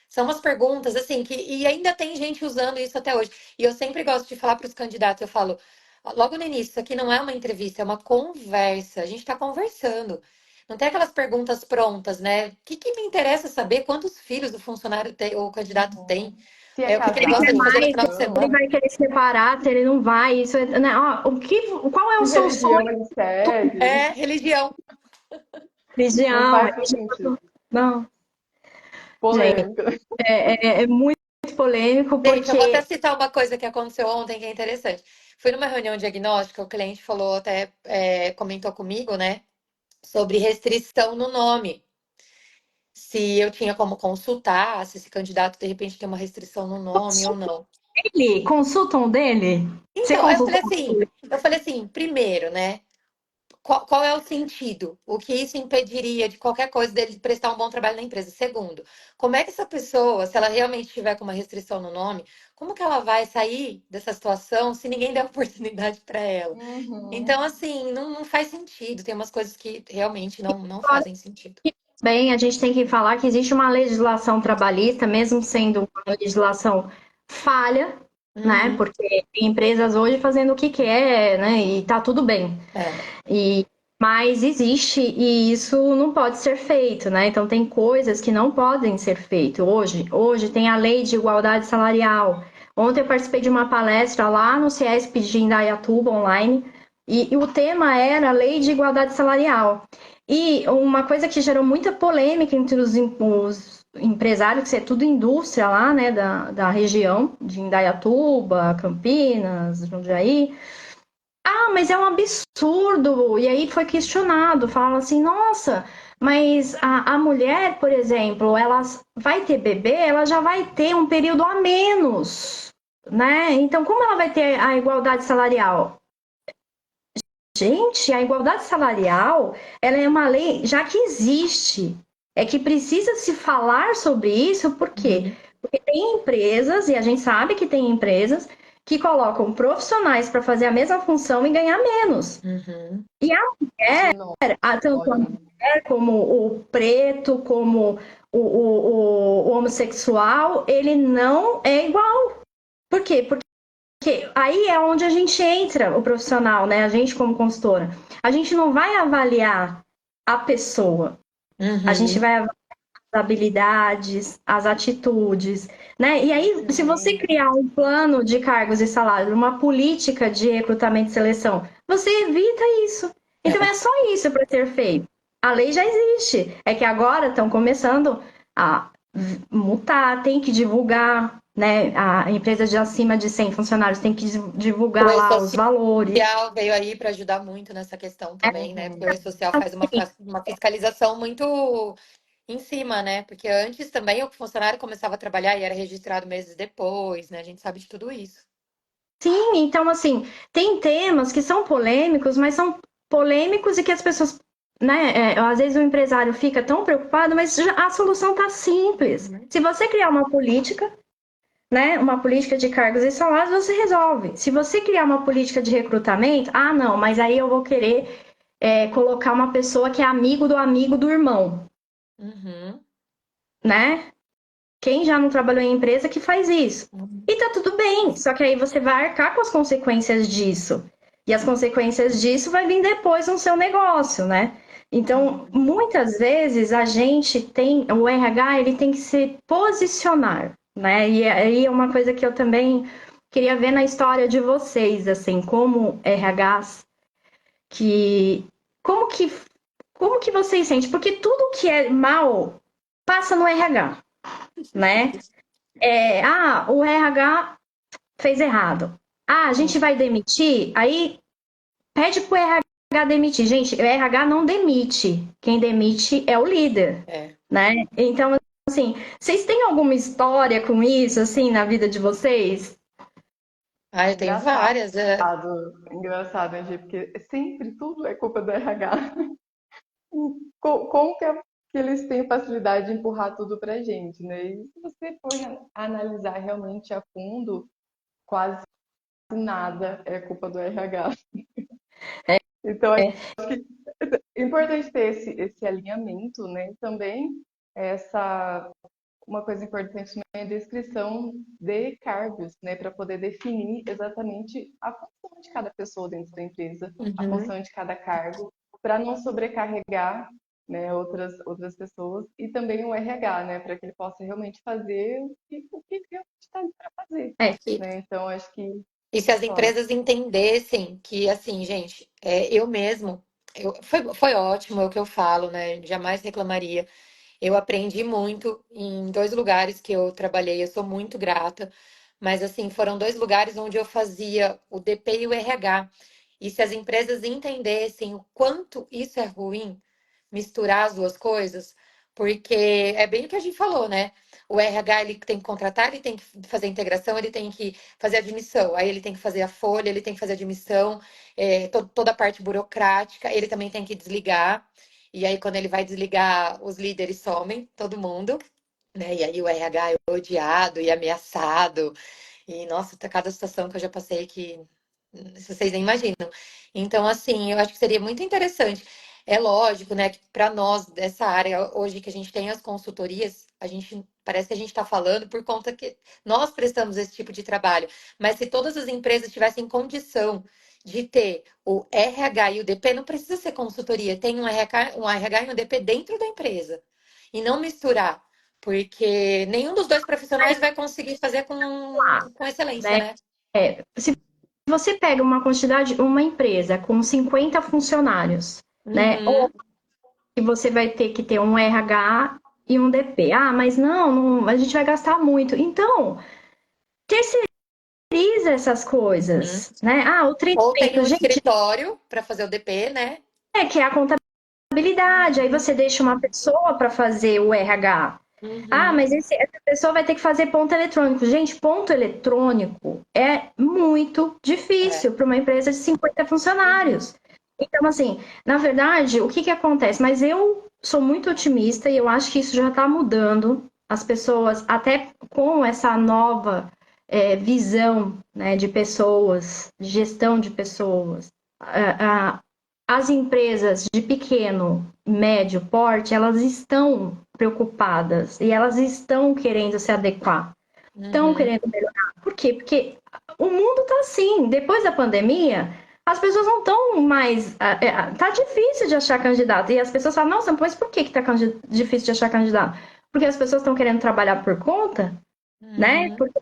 são umas perguntas assim que e ainda tem gente usando isso até hoje. E eu sempre gosto de falar para os candidatos, eu falo, logo no início, isso aqui não é uma entrevista, é uma conversa. A gente está conversando. Não tem aquelas perguntas prontas, né? O que que me interessa saber quantos filhos o funcionário tem, ou o candidato tem? Uhum. Se é É, o que que ele Ele gosta quer de fazer no mais, final de ele semana? vai querer se separar, se ele não vai, isso, né? Ó, qual é o que seu sonho religião ele É, segue, religião. de não religião? faz muito sentido. Não, gente, Polêmica. é muito polêmico Gente, eu vou até porque citar uma coisa que aconteceu ontem que é interessante. Fui numa reunião diagnóstica, o cliente falou, até comentou comigo, né, sobre restrição no nome. Se eu tinha como consultar, se esse candidato de repente tem uma restrição no nome ou não. ele consultam dele? Você Então, consultou? eu falei assim, primeiro, né? Qual é o sentido? O que isso impediria de qualquer coisa dele prestar um bom trabalho na empresa? Segundo, como é que essa pessoa, se ela realmente tiver com uma restrição no nome, como que ela vai sair dessa situação se ninguém der oportunidade para ela? Então, Uhum. assim, não faz sentido. Tem umas coisas que realmente não fazem sentido. Bem, a gente tem que falar que existe uma legislação trabalhista, mesmo sendo uma legislação falha, né? Uhum, Porque tem empresas hoje fazendo o que quer, né? E tá tudo bem. é. E, mas existe e isso não pode ser feito, né? Então tem coisas que não podem ser feitas hoje tem a lei de igualdade salarial. Ontem eu participei de uma palestra lá no CIESP de Indaiatuba online e o tema era a lei de igualdade salarial. E uma coisa que gerou muita polêmica entre os empresários, que é tudo indústria lá, né, da região de Indaiatuba, Campinas, Jundiaí. Ah, mas é um absurdo. E aí foi questionado, fala assim, nossa, mas a mulher, por exemplo, ela vai ter bebê, ela já vai ter um período a menos, né? Então, como ela vai ter a igualdade salarial? Gente, a igualdade salarial, ela é uma lei já que existe. É que precisa se falar sobre isso, por quê? Uhum, Porque tem empresas, e a gente sabe que tem empresas, que colocam profissionais para fazer a mesma função e ganhar menos. uhum. E Nossa, tanto a mulher como o preto, como o homossexual, ele não é igual. Por quê? Porque aí é onde a gente entra, o profissional, né? A gente como consultora. A gente não vai avaliar a pessoa, a gente Uhum. vai avaliar as habilidades, as atitudes, né? E aí, se você sim. criar um plano de cargos e salários, uma política de recrutamento e seleção, você evita isso. Então É. é só isso para ser feito. A lei já existe. É que agora estão começando a multar, tem que divulgar, né? A empresa de acima de 100 funcionários tem que O divulgar lá os valores. e-social veio aí para ajudar muito nessa questão também, né? Porque o Uhum. e-social faz uma fiscalização muito em cima, né? Porque antes também o funcionário começava a trabalhar e era registrado meses depois, né? A gente sabe de tudo isso. Sim, então assim, tem temas que são polêmicos, mas são polêmicos e que as pessoas, né, às vezes o empresário fica tão preocupado, mas a solução está simples. Uhum. Se você criar uma política, né, uma política de cargos e salários, você resolve. Se você criar uma política de recrutamento, ah, não, mas aí eu vou querer colocar uma pessoa que é amigo do irmão, Uhum. né? Quem já não trabalhou em empresa que faz isso. Uhum. E tá tudo bem, só que aí você vai arcar com as consequências disso. E as consequências disso vai vir depois no seu negócio, né? Então, muitas vezes a gente tem, o RH, ele tem que se posicionar, né? E aí é uma coisa que eu também queria ver na história de vocês, assim, como RHs, que como que como que vocês sentem? Porque tudo que é mal passa no RH, né? O RH fez errado. Ah, a gente Sim. vai demitir, aí pede pro RH demitir. Gente, o RH não demite. Quem demite é o líder, É. né? Então, assim, vocês têm alguma história com isso, assim, na vida de vocês? Ah, eu tenho Engraçado, várias. engraçado, né, Gi? Porque sempre tudo é culpa do RH. Como que eles têm facilidade de empurrar tudo pra gente, né? E se você for analisar realmente a fundo, quase nada é culpa do RH. Então, acho É, que é importante ter esse alinhamento, né? E também essa uma coisa importante também é a descrição de cargos, né? Para poder definir exatamente a função de cada pessoa dentro da empresa, a Uhum. função de cada cargo, para não sobrecarregar, né, outras pessoas, e também o RH, né? Para que ele possa realmente fazer o que realmente está ali para fazer, E, né? Então, acho que e se as fala. empresas entendessem que, assim, gente, eu mesmo, foi ótimo, é o que eu falo, né? Jamais reclamaria. Eu aprendi muito em dois lugares que eu trabalhei, eu sou muito grata, mas assim, foram dois lugares onde eu fazia o DP e o RH. E se as empresas entendessem o quanto isso é ruim, misturar as duas coisas, porque é bem o que a gente falou, né? O RH ele tem que contratar, ele tem que fazer a integração, ele tem que fazer a admissão, aí ele tem que fazer a folha, ele tem que fazer a admissão, toda a parte burocrática, ele também tem que desligar. E aí, quando ele vai desligar, os líderes somem, todo mundo, né? E aí o RH é odiado e ameaçado. E, nossa, tá cada situação que eu já passei que vocês nem imaginam. Então, assim, eu acho que seria muito interessante. É lógico, né, que para nós dessa área, hoje que a gente tem as consultorias, a gente parece que a gente está falando por conta que nós prestamos esse tipo de trabalho. Mas se todas as empresas tivessem condição de ter o RH e o DP, não precisa ser consultoria, tem um RH e um DP dentro da empresa. E não misturar, porque nenhum dos dois profissionais vai conseguir fazer com excelência, né? né? Se você pega uma quantidade, uma empresa com 50 funcionários, né? Ou Uhum. que você vai ter que ter um RH e um DP. Ah, mas não, a gente vai gastar muito. Então, terceiriza essas Uhum. coisas, né? Ah, o Ou tem treinamento, um gente, escritório para fazer o DP, né? que é a contabilidade. Aí você deixa uma pessoa para fazer o RH. Ah, Uhum. mas essa pessoa vai ter que fazer ponto eletrônico. Gente, ponto eletrônico é muito É. difícil para uma empresa de 50 funcionários. Então, assim, na verdade, o que que acontece? Mas eu sou muito otimista e eu acho que isso já está mudando. As pessoas, até com essa nova visão, né, de pessoas, de gestão de pessoas, as empresas de pequeno, médio porte, elas estão preocupadas e elas estão querendo se adequar, estão Uhum. querendo melhorar. Por quê? Porque o mundo está assim. Depois da pandemia, as pessoas não estão mais. Tá difícil de achar candidato. E as pessoas falam, nossa, mas por que tá difícil de achar candidato? Porque as pessoas estão querendo trabalhar por conta, né? Uhum. Porque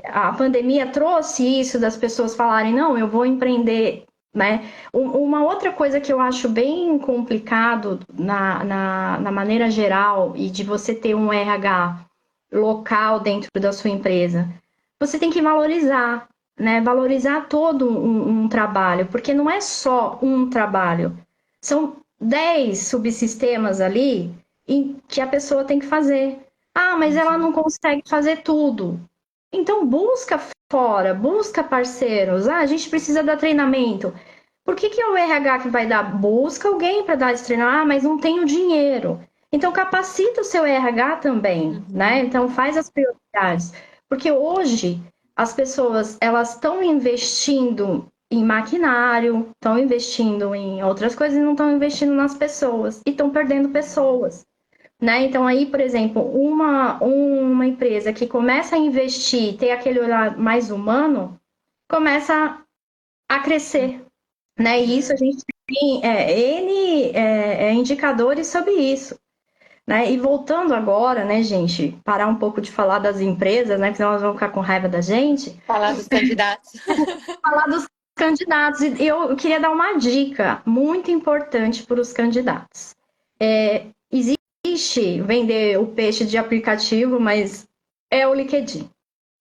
a pandemia trouxe isso das pessoas falarem, não, eu vou empreender, né? Uma outra coisa que eu acho bem complicado na maneira geral e de você ter um RH local dentro da sua empresa, você tem que valorizar, né? Valorizar todo um trabalho, porque não é só um trabalho, são 10 subsistemas ali em que a pessoa tem que fazer. Ah, mas ela Uhum. não consegue fazer tudo. Então busca fora, busca parceiros. Ah, a gente precisa dar treinamento. Por que é o RH que vai dar? Busca alguém para dar esse treinamento. Ah, mas não tenho dinheiro. Então capacita o seu RH também, né? Uhum. Então faz as prioridades. Porque hoje as pessoas elas estão investindo em maquinário, estão investindo em outras coisas e não estão investindo nas pessoas e estão perdendo pessoas. Né? Então, aí, por exemplo, uma empresa que começa a investir, ter aquele olhar mais humano, começa a crescer. Né? E isso a Uhum. gente tem N indicadores sobre isso. Né? E voltando agora, né, gente, parar um pouco de falar das empresas, né? Porque senão elas vão ficar com raiva da gente, Falar dos candidatos. falar dos candidatos. E eu queria dar uma dica muito importante para os candidatos. Existe vender o peixe de aplicativo, mas é o LinkedIn,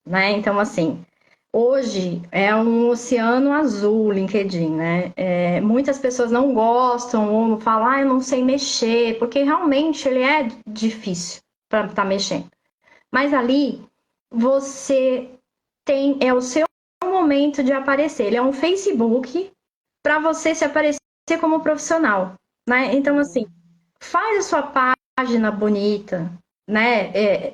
né? Então, assim, hoje é um oceano azul o LinkedIn, né? Muitas pessoas não gostam ou falam, eu não sei mexer, porque realmente ele é difícil para estar mexendo. Mas ali você é o seu momento de aparecer. Ele é um Facebook para você se aparecer como profissional, né? Então, assim, faz a sua página bonita, né?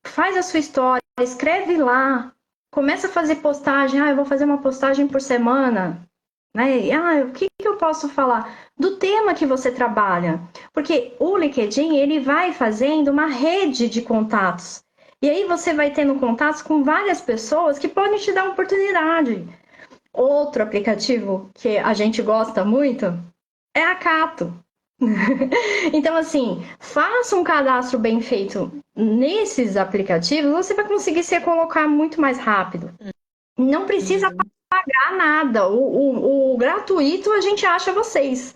Faz a sua história, escreve lá, começa a fazer postagem. Ah, eu vou fazer uma postagem por semana. né? O que eu posso falar? Do tema que você trabalha. Porque o LinkedIn, ele vai fazendo uma rede de contatos. E aí você vai tendo contatos com várias pessoas que podem te dar uma oportunidade. Outro aplicativo que a gente gosta muito é a Cato. Então, assim, faça um cadastro bem feito nesses aplicativos, você vai conseguir se colocar muito mais rápido. Não precisa Uhum. pagar nada. O gratuito a gente acha vocês.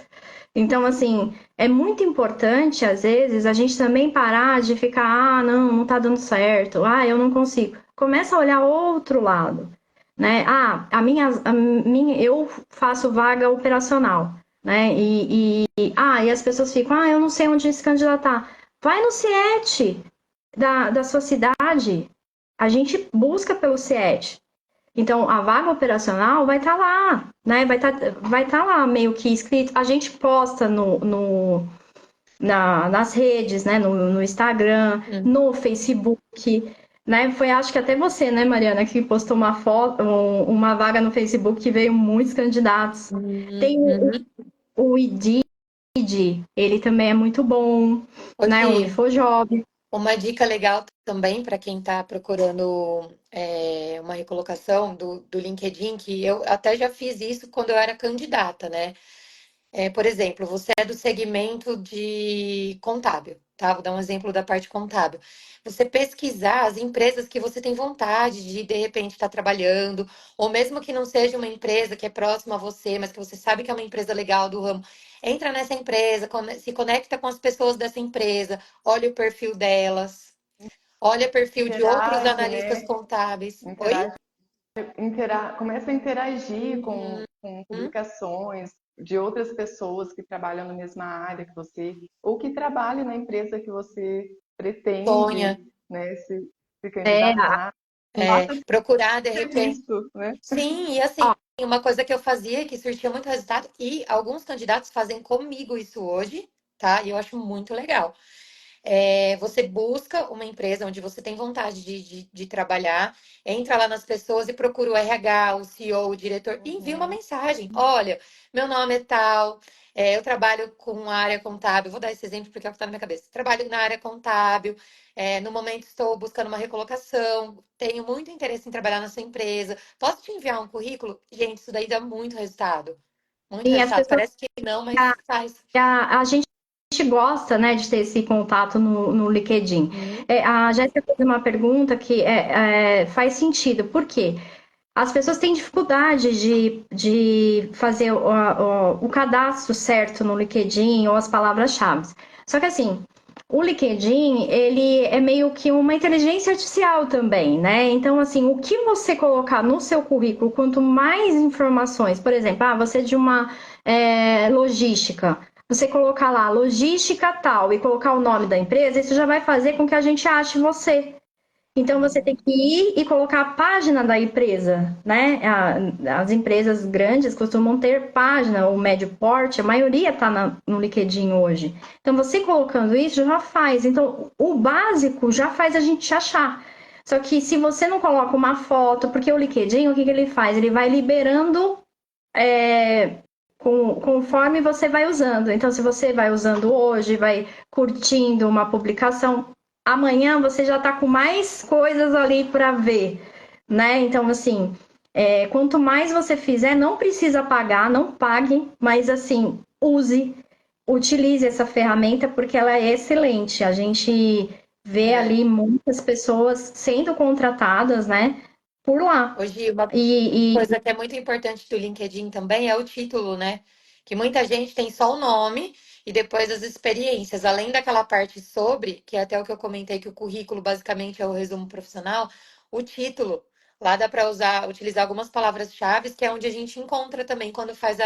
Então, assim, é muito importante, às vezes, a gente também parar de ficar, não tá dando certo, eu não consigo. Começa a olhar outro lado, né? Eu faço vaga operacional, né? E as pessoas ficam, eu não sei onde se candidatar. Vai no CIET da sua cidade. A gente busca pelo CIET. Então, a vaga operacional vai estar lá, né? Vai tá lá meio que escrito. A gente posta nas redes, né? No Instagram, Uhum. no Facebook, né? Foi, acho que até você, né, Mariana, que postou uma foto, uma vaga no Facebook que veio muitos candidatos. Tem Uhum. o Indeed, ele também é muito bom, né? O Hoje, InfoJob. uma dica legal também para quem está procurando uma recolocação do LinkedIn, que eu até já fiz isso quando eu era candidata, né? Por exemplo, você é do segmento de contábil, tá? Vou dar um exemplo da parte contábil. Você pesquisar as empresas que você tem vontade de repente, estar trabalhando, ou mesmo que não seja uma empresa que é próxima a você, mas que você sabe que é uma empresa legal do ramo. Entra nessa empresa, se conecta com as pessoas dessa empresa, olha o perfil delas, olha o perfil de outros Interage, analistas né? contábeis. Oi? Interage, começa a interagir Uhum. com publicações de outras pessoas que trabalham na mesma área que você, ou que trabalham na empresa que você Sonha, pretende, né, se É, candidatar. Basta procurar de ser repente. visto, né? Sim, e assim, uma coisa que eu fazia que surtia muito resultado, e alguns candidatos fazem comigo isso hoje, tá? E eu acho muito legal. Você busca uma empresa onde você tem vontade de trabalhar, entra lá nas pessoas e procura o RH, o CEO, o diretor, e envia uma Uhum. mensagem. Olha, meu nome é tal, eu trabalho com a área contábil, vou dar esse exemplo porque é o que está na minha cabeça. Trabalho na área contábil, no momento estou buscando uma recolocação, tenho muito interesse em trabalhar na sua empresa. Posso te enviar um currículo? Gente, isso daí dá muito resultado. Muito e as resultado. pessoas, Parece que não, mas faz. a gente gosta, né, de ter esse contato no LinkedIn. Uhum. A Jéssica fez uma pergunta que faz sentido. Por quê? As pessoas têm dificuldade de fazer o cadastro certo no LinkedIn ou as palavras-chave. Só que assim, o LinkedIn, ele é meio que uma inteligência artificial também, né? Então, assim, o que você colocar no seu currículo, quanto mais informações, por exemplo, você é de uma logística, você colocar lá logística tal e colocar o nome da empresa, isso já vai fazer com que a gente ache você. Então você tem que ir e colocar a página da empresa, né? As empresas grandes costumam ter página, o médio porte, a maioria está no LinkedIn hoje. Então você colocando isso já faz. Então o básico já faz a gente achar. Só que se você não coloca uma foto, porque o LinkedIn, o que ele faz? Ele vai liberando conforme você vai usando. Então, se você vai usando hoje, vai curtindo uma publicação, amanhã você já está com mais coisas ali para ver, né? Então, assim, quanto mais você fizer, não precisa pagar, não pague, mas assim, use, utilize essa ferramenta porque ela é excelente. A gente vê É. ali muitas pessoas sendo contratadas, né? Por lá. Hoje, uma E coisa que é muito importante do LinkedIn também é o título, né? Que muita gente tem só o nome e depois as experiências, além daquela parte sobre, que é até o que eu comentei, que o currículo basicamente é o resumo profissional, o título. Lá dá para utilizar algumas palavras-chave, que é onde a gente encontra também quando faz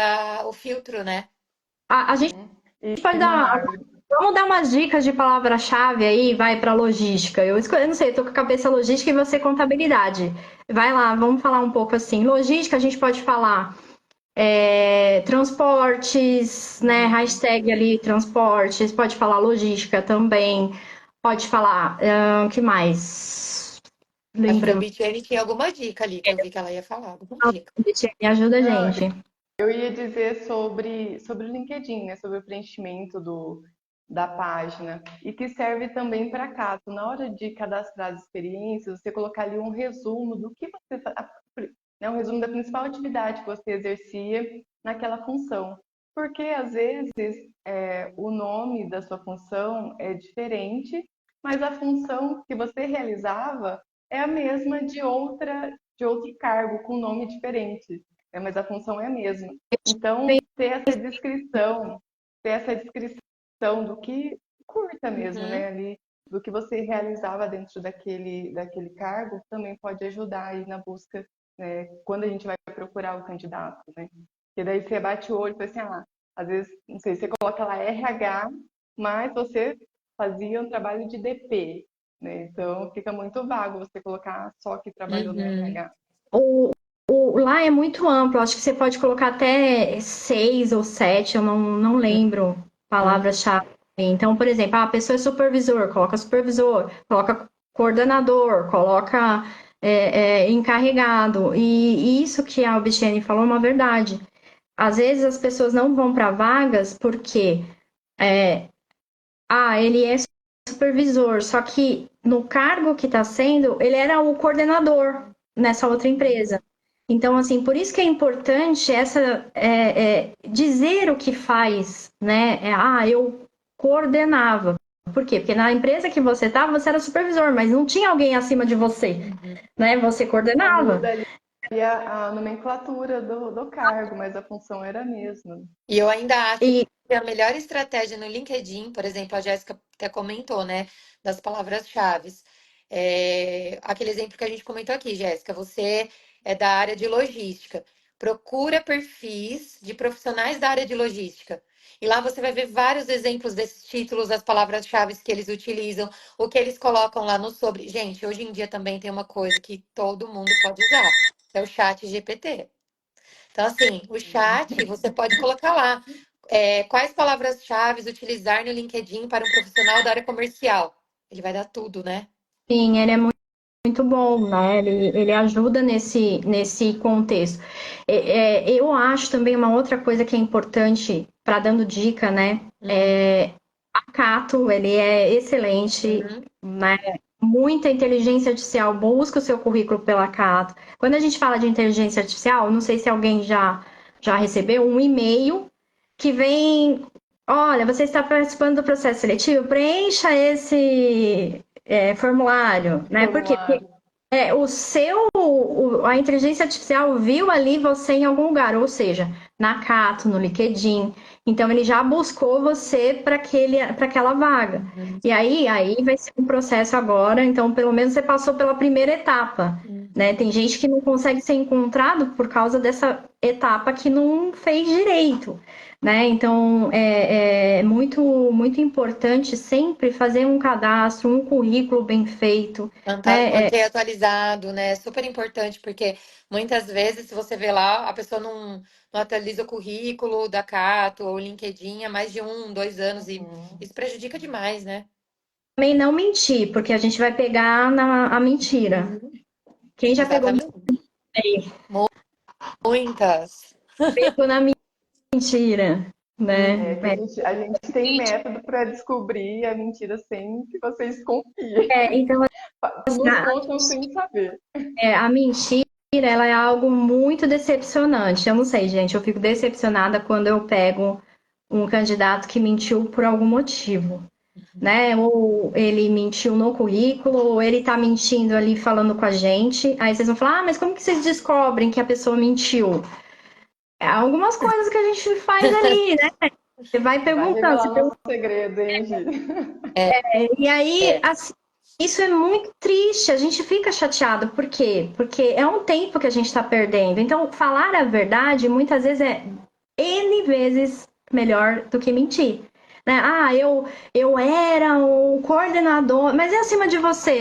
o filtro, né? a gente Uhum. E pode dar. Mari, Vamos dar umas dicas de palavra-chave aí, vai para logística. Eu não sei, eu tô com a cabeça logística e você contabilidade. Vai lá, vamos falar um pouco assim. Logística, a gente pode falar transportes, né? Uhum. Hashtag ali, transportes. Pode falar logística também. Pode falar, o que mais? Acho que a Lembrando, Bitiane tinha alguma dica ali, que eu vi que ela ia falar, alguma dica. me ajuda, não, gente. Eu ia dizer sobre o LinkedIn, né? Sobre o preenchimento da página. E que serve também para caso, na hora de cadastrar as experiências, você colocar ali um resumo do que você né, um resumo da principal atividade que você exercia naquela função. Porque às vezes o nome da sua função é diferente, mas a função que você realizava é a mesma de outro cargo com nome diferente, né? Mas a função é a mesma. Então, ter essa descrição do que curta mesmo, Uhum. né, ali, do que você realizava dentro daquele cargo, também pode ajudar aí na busca, né, quando a gente vai procurar o candidato, né? Porque daí você bate o olho e fala assim, às vezes, não sei, você coloca lá RH, mas você fazia um trabalho de DP, né? Então fica muito vago você colocar só que trabalhou no Uhum. RH. O, lá é muito amplo, acho que você pode colocar até 6 ou 7, eu não lembro Uhum. palavras-chave. Então, por exemplo, a pessoa é supervisor, coloca coordenador, coloca encarregado. E isso que a Albichene falou é uma verdade. Às vezes as pessoas não vão para vagas porque ele é supervisor, só que no cargo que está sendo, ele era o coordenador nessa outra empresa. Então, assim, por isso que é importante dizer o que faz, né? Eu coordenava. Por quê? Porque na empresa que você estava, você era supervisor, mas não tinha alguém acima de você, Uhum. né? Você Só coordenava. muda ali a nomenclatura do cargo, mas a função era a mesma. E eu ainda acho E que a melhor estratégia no LinkedIn, por exemplo, a Jéssica até comentou, né, das palavras-chave. Aquele exemplo que a gente comentou aqui, Jéssica, você é da área de logística. Procura perfis de profissionais da área de logística. E lá você vai ver vários exemplos desses títulos, das palavras-chave que eles utilizam, o que eles colocam lá no sobre. Gente, hoje em dia também tem uma coisa que todo mundo pode usar, que é o chat GPT. Então, assim, o chat, você pode colocar lá quais palavras-chave utilizar no LinkedIn para um profissional da área comercial. Ele vai dar tudo, né? sim, ele é muito bom, né? Ele ajuda nesse contexto. Eu acho também uma outra coisa que é importante, para dando dica, né? Uhum, A Cato, ele é excelente, uhum, né? Muita inteligência artificial, busca o seu currículo pela Cato. Quando a gente fala de inteligência artificial, não sei se alguém já recebeu um e-mail que vem: olha, você está participando do processo seletivo, preencha esse formulário, né? Por quê? Porque Formulário. a inteligência artificial viu ali você em algum lugar, ou seja, na Cato, no LinkedIn. Então ele já buscou você para aquela vaga. uhum, E aí vai ser um processo agora, então pelo menos você passou pela primeira etapa, né? uhum. Tem gente que não consegue ser encontrado por causa dessa etapa que não fez direito, né? Então é muito importante sempre fazer um cadastro, um currículo bem feito, né? Manter atualizado, né? Super importante, porque muitas vezes, se você vê lá, a pessoa não atualiza o currículo da Cato ou LinkedIn há mais de 1, 2 anos, e Uhum. isso prejudica demais, né? Também não mentir, porque a gente vai pegar a mentira. Uhum. Quem já pegou Exatamente. Muitas. pego na mentira, né? É que a gente tem método para descobrir a mentira sem que vocês desconfiem. Então, Nos contam sem saber. a mentira, ela é algo muito decepcionante. Eu não sei, gente, eu fico decepcionada quando eu pego um candidato que mentiu por algum motivo, né? Ou ele mentiu no currículo, ou ele tá mentindo ali falando com a gente. Aí vocês vão falar: mas como que vocês descobrem que a pessoa mentiu? Algumas coisas que a gente faz ali, né? Você vai Vai perguntando, revelar você nosso segredo, hein, Gi? E aí, É, assim, isso é muito triste, a gente fica chateado. Por quê? Porque é um tempo que a gente está perdendo. Então, falar a verdade muitas vezes é N vezes melhor do que mentir. Né? Eu era o coordenador, mas é acima de você.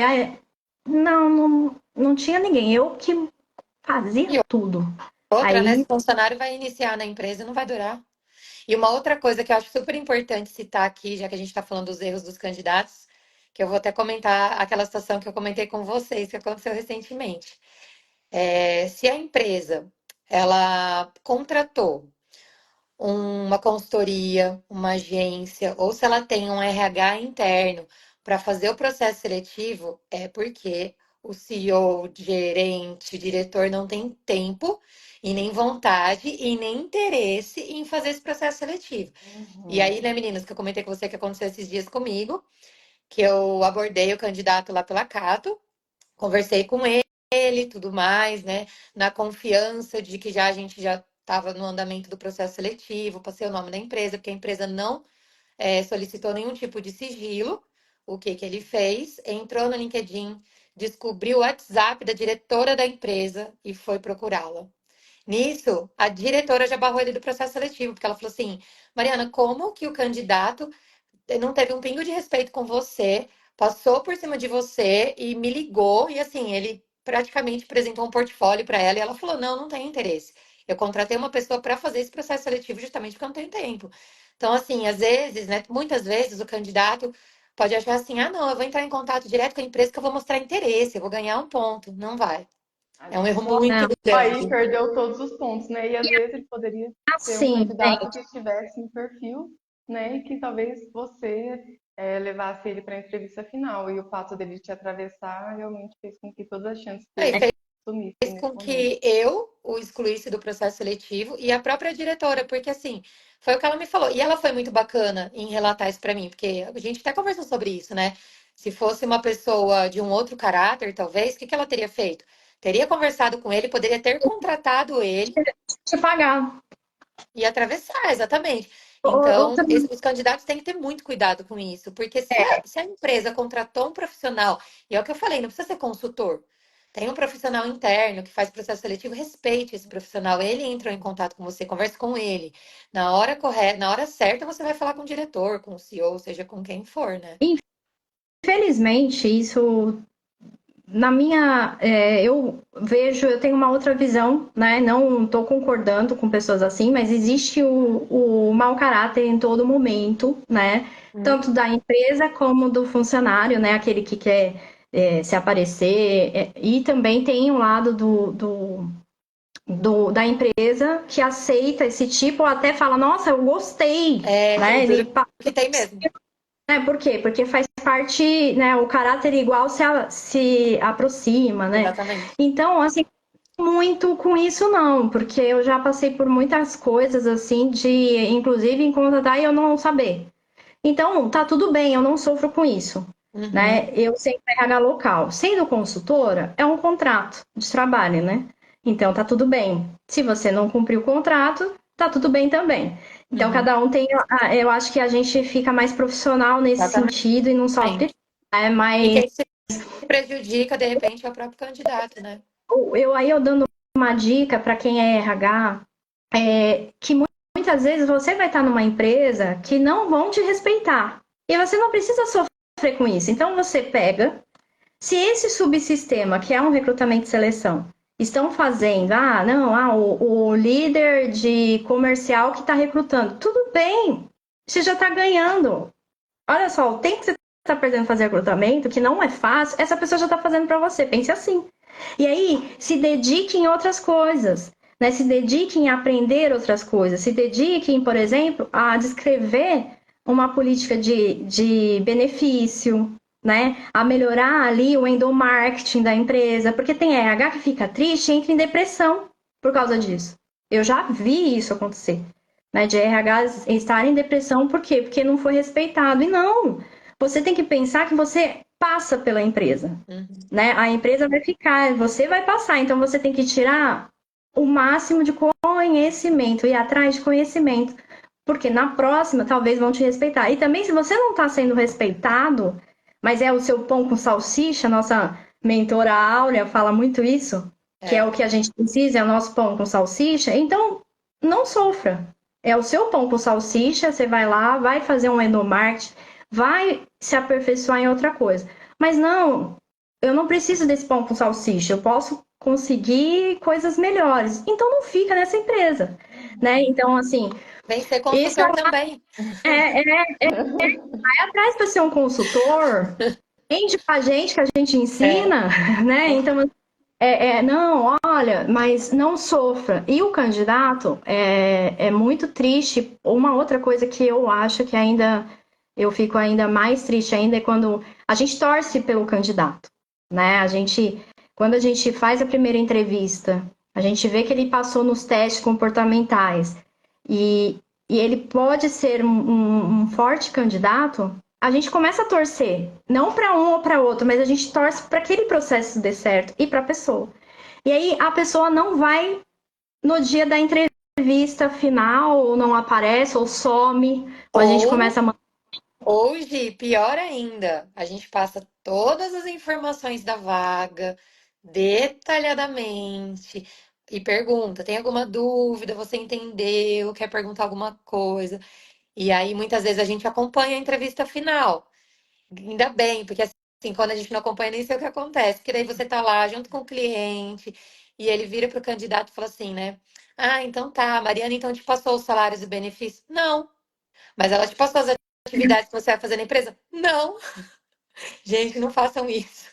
Não tinha ninguém, eu que fazia e tudo. outra, né? Se Aí, o funcionário vai iniciar na empresa, não vai durar. E uma outra coisa que eu acho super importante citar aqui, já que a gente está falando dos erros dos candidatos, que eu vou até comentar aquela situação que eu comentei com vocês, que aconteceu recentemente. Se a empresa ela contratou uma consultoria, uma agência, ou se ela tem um RH interno para fazer o processo seletivo, é porque o CEO, gerente, diretor não tem tempo e nem vontade e nem interesse em fazer esse processo seletivo. E aí, né, meninas, que eu comentei com você que aconteceu esses dias comigo, que eu abordei o candidato lá pela Cato, conversei com ele e tudo mais, né? Na confiança de que já a gente já estava no andamento do processo seletivo, passei o nome da empresa, porque a empresa não solicitou nenhum tipo de sigilo. O que que ele fez? Entrou no LinkedIn, descobriu o WhatsApp da diretora da empresa e foi procurá-la. Nisso, a diretora já barrou ele do processo seletivo, porque ela falou assim: Mariana, como que o candidato não teve um pingo de respeito com você, passou por cima de você e me ligou e assim, ele praticamente apresentou um portfólio para ela e ela falou: "Não, não tenho interesse. Eu contratei uma pessoa para fazer esse processo seletivo justamente porque eu não tenho tempo". Então, assim, às vezes, né, muitas vezes o candidato pode achar assim: "Ah, não, eu vou entrar em contato direto com a empresa que eu vou mostrar interesse, eu vou ganhar um ponto". Não vai. É um erro Só muito Não, aí grande. perdeu todos os pontos, né? E às vezes ele poderia ser um assim, candidato que estivesse no perfil, né? E que talvez você levasse ele para a entrevista final. E o fato dele te atravessar realmente fez com que todas as chances Aí dele fez sumissem nesse com momento. que eu o excluísse do processo seletivo e a própria diretora, porque assim, foi o que ela me falou. E ela foi muito bacana em relatar isso pra mim, porque a gente até conversou sobre isso, né? Se fosse uma pessoa de um outro caráter, talvez, o que que ela teria feito? Teria conversado com ele, poderia ter contratado ele te pagar. e atravessar, exatamente. Outra, Então, os candidatos têm que ter muito cuidado com isso, porque se a empresa contratou um profissional, e é o que eu falei, não precisa ser consultor. Tem um profissional interno que faz processo seletivo, respeite esse profissional. Ele entrou em contato com você, converse com ele. Na hora correta, na hora certa, você vai falar com o diretor, com o CEO, seja com quem for, né? infelizmente, isso na minha, eu vejo, eu tenho uma outra visão, né? Não estou concordando com pessoas assim, mas existe o mau caráter em todo momento, né? Hum. Tanto da empresa como do funcionário, né? Aquele que quer se aparecer, e também tem um lado da empresa que aceita esse tipo, ou até fala, nossa, eu gostei, É, eu né? juro Ele, que tem mesmo. por quê? Porque faz parte, né? O caráter igual se aproxima, né? Exatamente. Então, assim, muito com isso não, porque eu já passei por muitas coisas assim de, inclusive, em contratar e eu não saber. Então, tá tudo bem, eu não sofro com isso, Uhum. né? Eu sempre RH local. Sendo consultora, é um contrato de trabalho, né? Então, tá tudo bem. Se você não cumprir o contrato, tá tudo bem também. Então, Uhum. cada um tem. Eu acho que a gente fica mais profissional nesse Exatamente. sentido e não sofre. E Mas quem se prejudica, de repente, é o próprio candidato, né? eu dando uma dica para quem é RH, que muitas vezes você vai estar numa empresa que não vão te respeitar. E você não precisa sofrer com isso. Então você pega, se esse subsistema, que é um recrutamento e seleção, estão fazendo, não, o líder de comercial que está recrutando, tudo bem, você já está ganhando. Olha só, o tempo que você está perdendo fazer recrutamento, que não é fácil, essa pessoa já está fazendo para você. Pense assim. E aí, se dedique em outras coisas. Né? Se dedique em aprender outras coisas. Se dediquem, por exemplo, a descrever uma política de benefício, né? A melhorar ali o endomarketing da empresa, porque tem RH que fica triste e entra em depressão por causa disso. Eu já vi isso acontecer, né? De RH estar em depressão, por quê? Porque não foi respeitado. E não, você tem que pensar que você passa pela empresa, Uhum. né? A empresa vai ficar, você vai passar, então você tem que tirar o máximo de conhecimento, ir atrás de conhecimento, porque na próxima talvez vão te respeitar. E também, se você não está sendo respeitado, mas é o seu pão com salsicha, nossa mentora Áurea fala muito isso, que é É. o que a gente precisa, é o nosso pão com salsicha, então não sofra. É o seu pão com salsicha, você vai lá, vai fazer um endomarketing, vai se aperfeiçoar em outra coisa. Mas não, eu não preciso desse pão com salsicha, eu posso conseguir coisas melhores. Então não fica nessa empresa, né? Então, assim, Vem ser esse é, consultor também. atrás para ser um consultor, rende pra gente que a gente É. ensina, né? Então, Não, olha, mas não sofra. E o candidato é muito triste. Uma outra coisa que eu acho que ainda eu fico ainda mais triste ainda é quando a gente torce pelo candidato, né? Quando a gente faz a primeira entrevista, a gente vê que ele passou nos testes comportamentais e, e ele pode ser um forte candidato. A gente começa a torcer, não para um ou para outro, mas a gente torce para aquele processo dê certo e para a pessoa. E aí a pessoa não vai no dia da entrevista final, ou não aparece, ou some, ou a gente Ou começa a. hoje, pior ainda, a gente passa todas as informações da vaga detalhadamente e pergunta: tem alguma dúvida? Você entendeu? Quer perguntar alguma coisa? E aí, muitas vezes, a gente acompanha a entrevista final. Ainda bem, porque assim, quando a gente não acompanha, nem sei o que acontece. Porque daí você tá lá junto com o cliente e ele vira pro candidato e fala assim, né? Ah, então tá, a Mariana então te passou os salários e benefícios? Não. Mas ela te passou as atividades que você vai fazer na empresa? Não. Gente, não façam isso.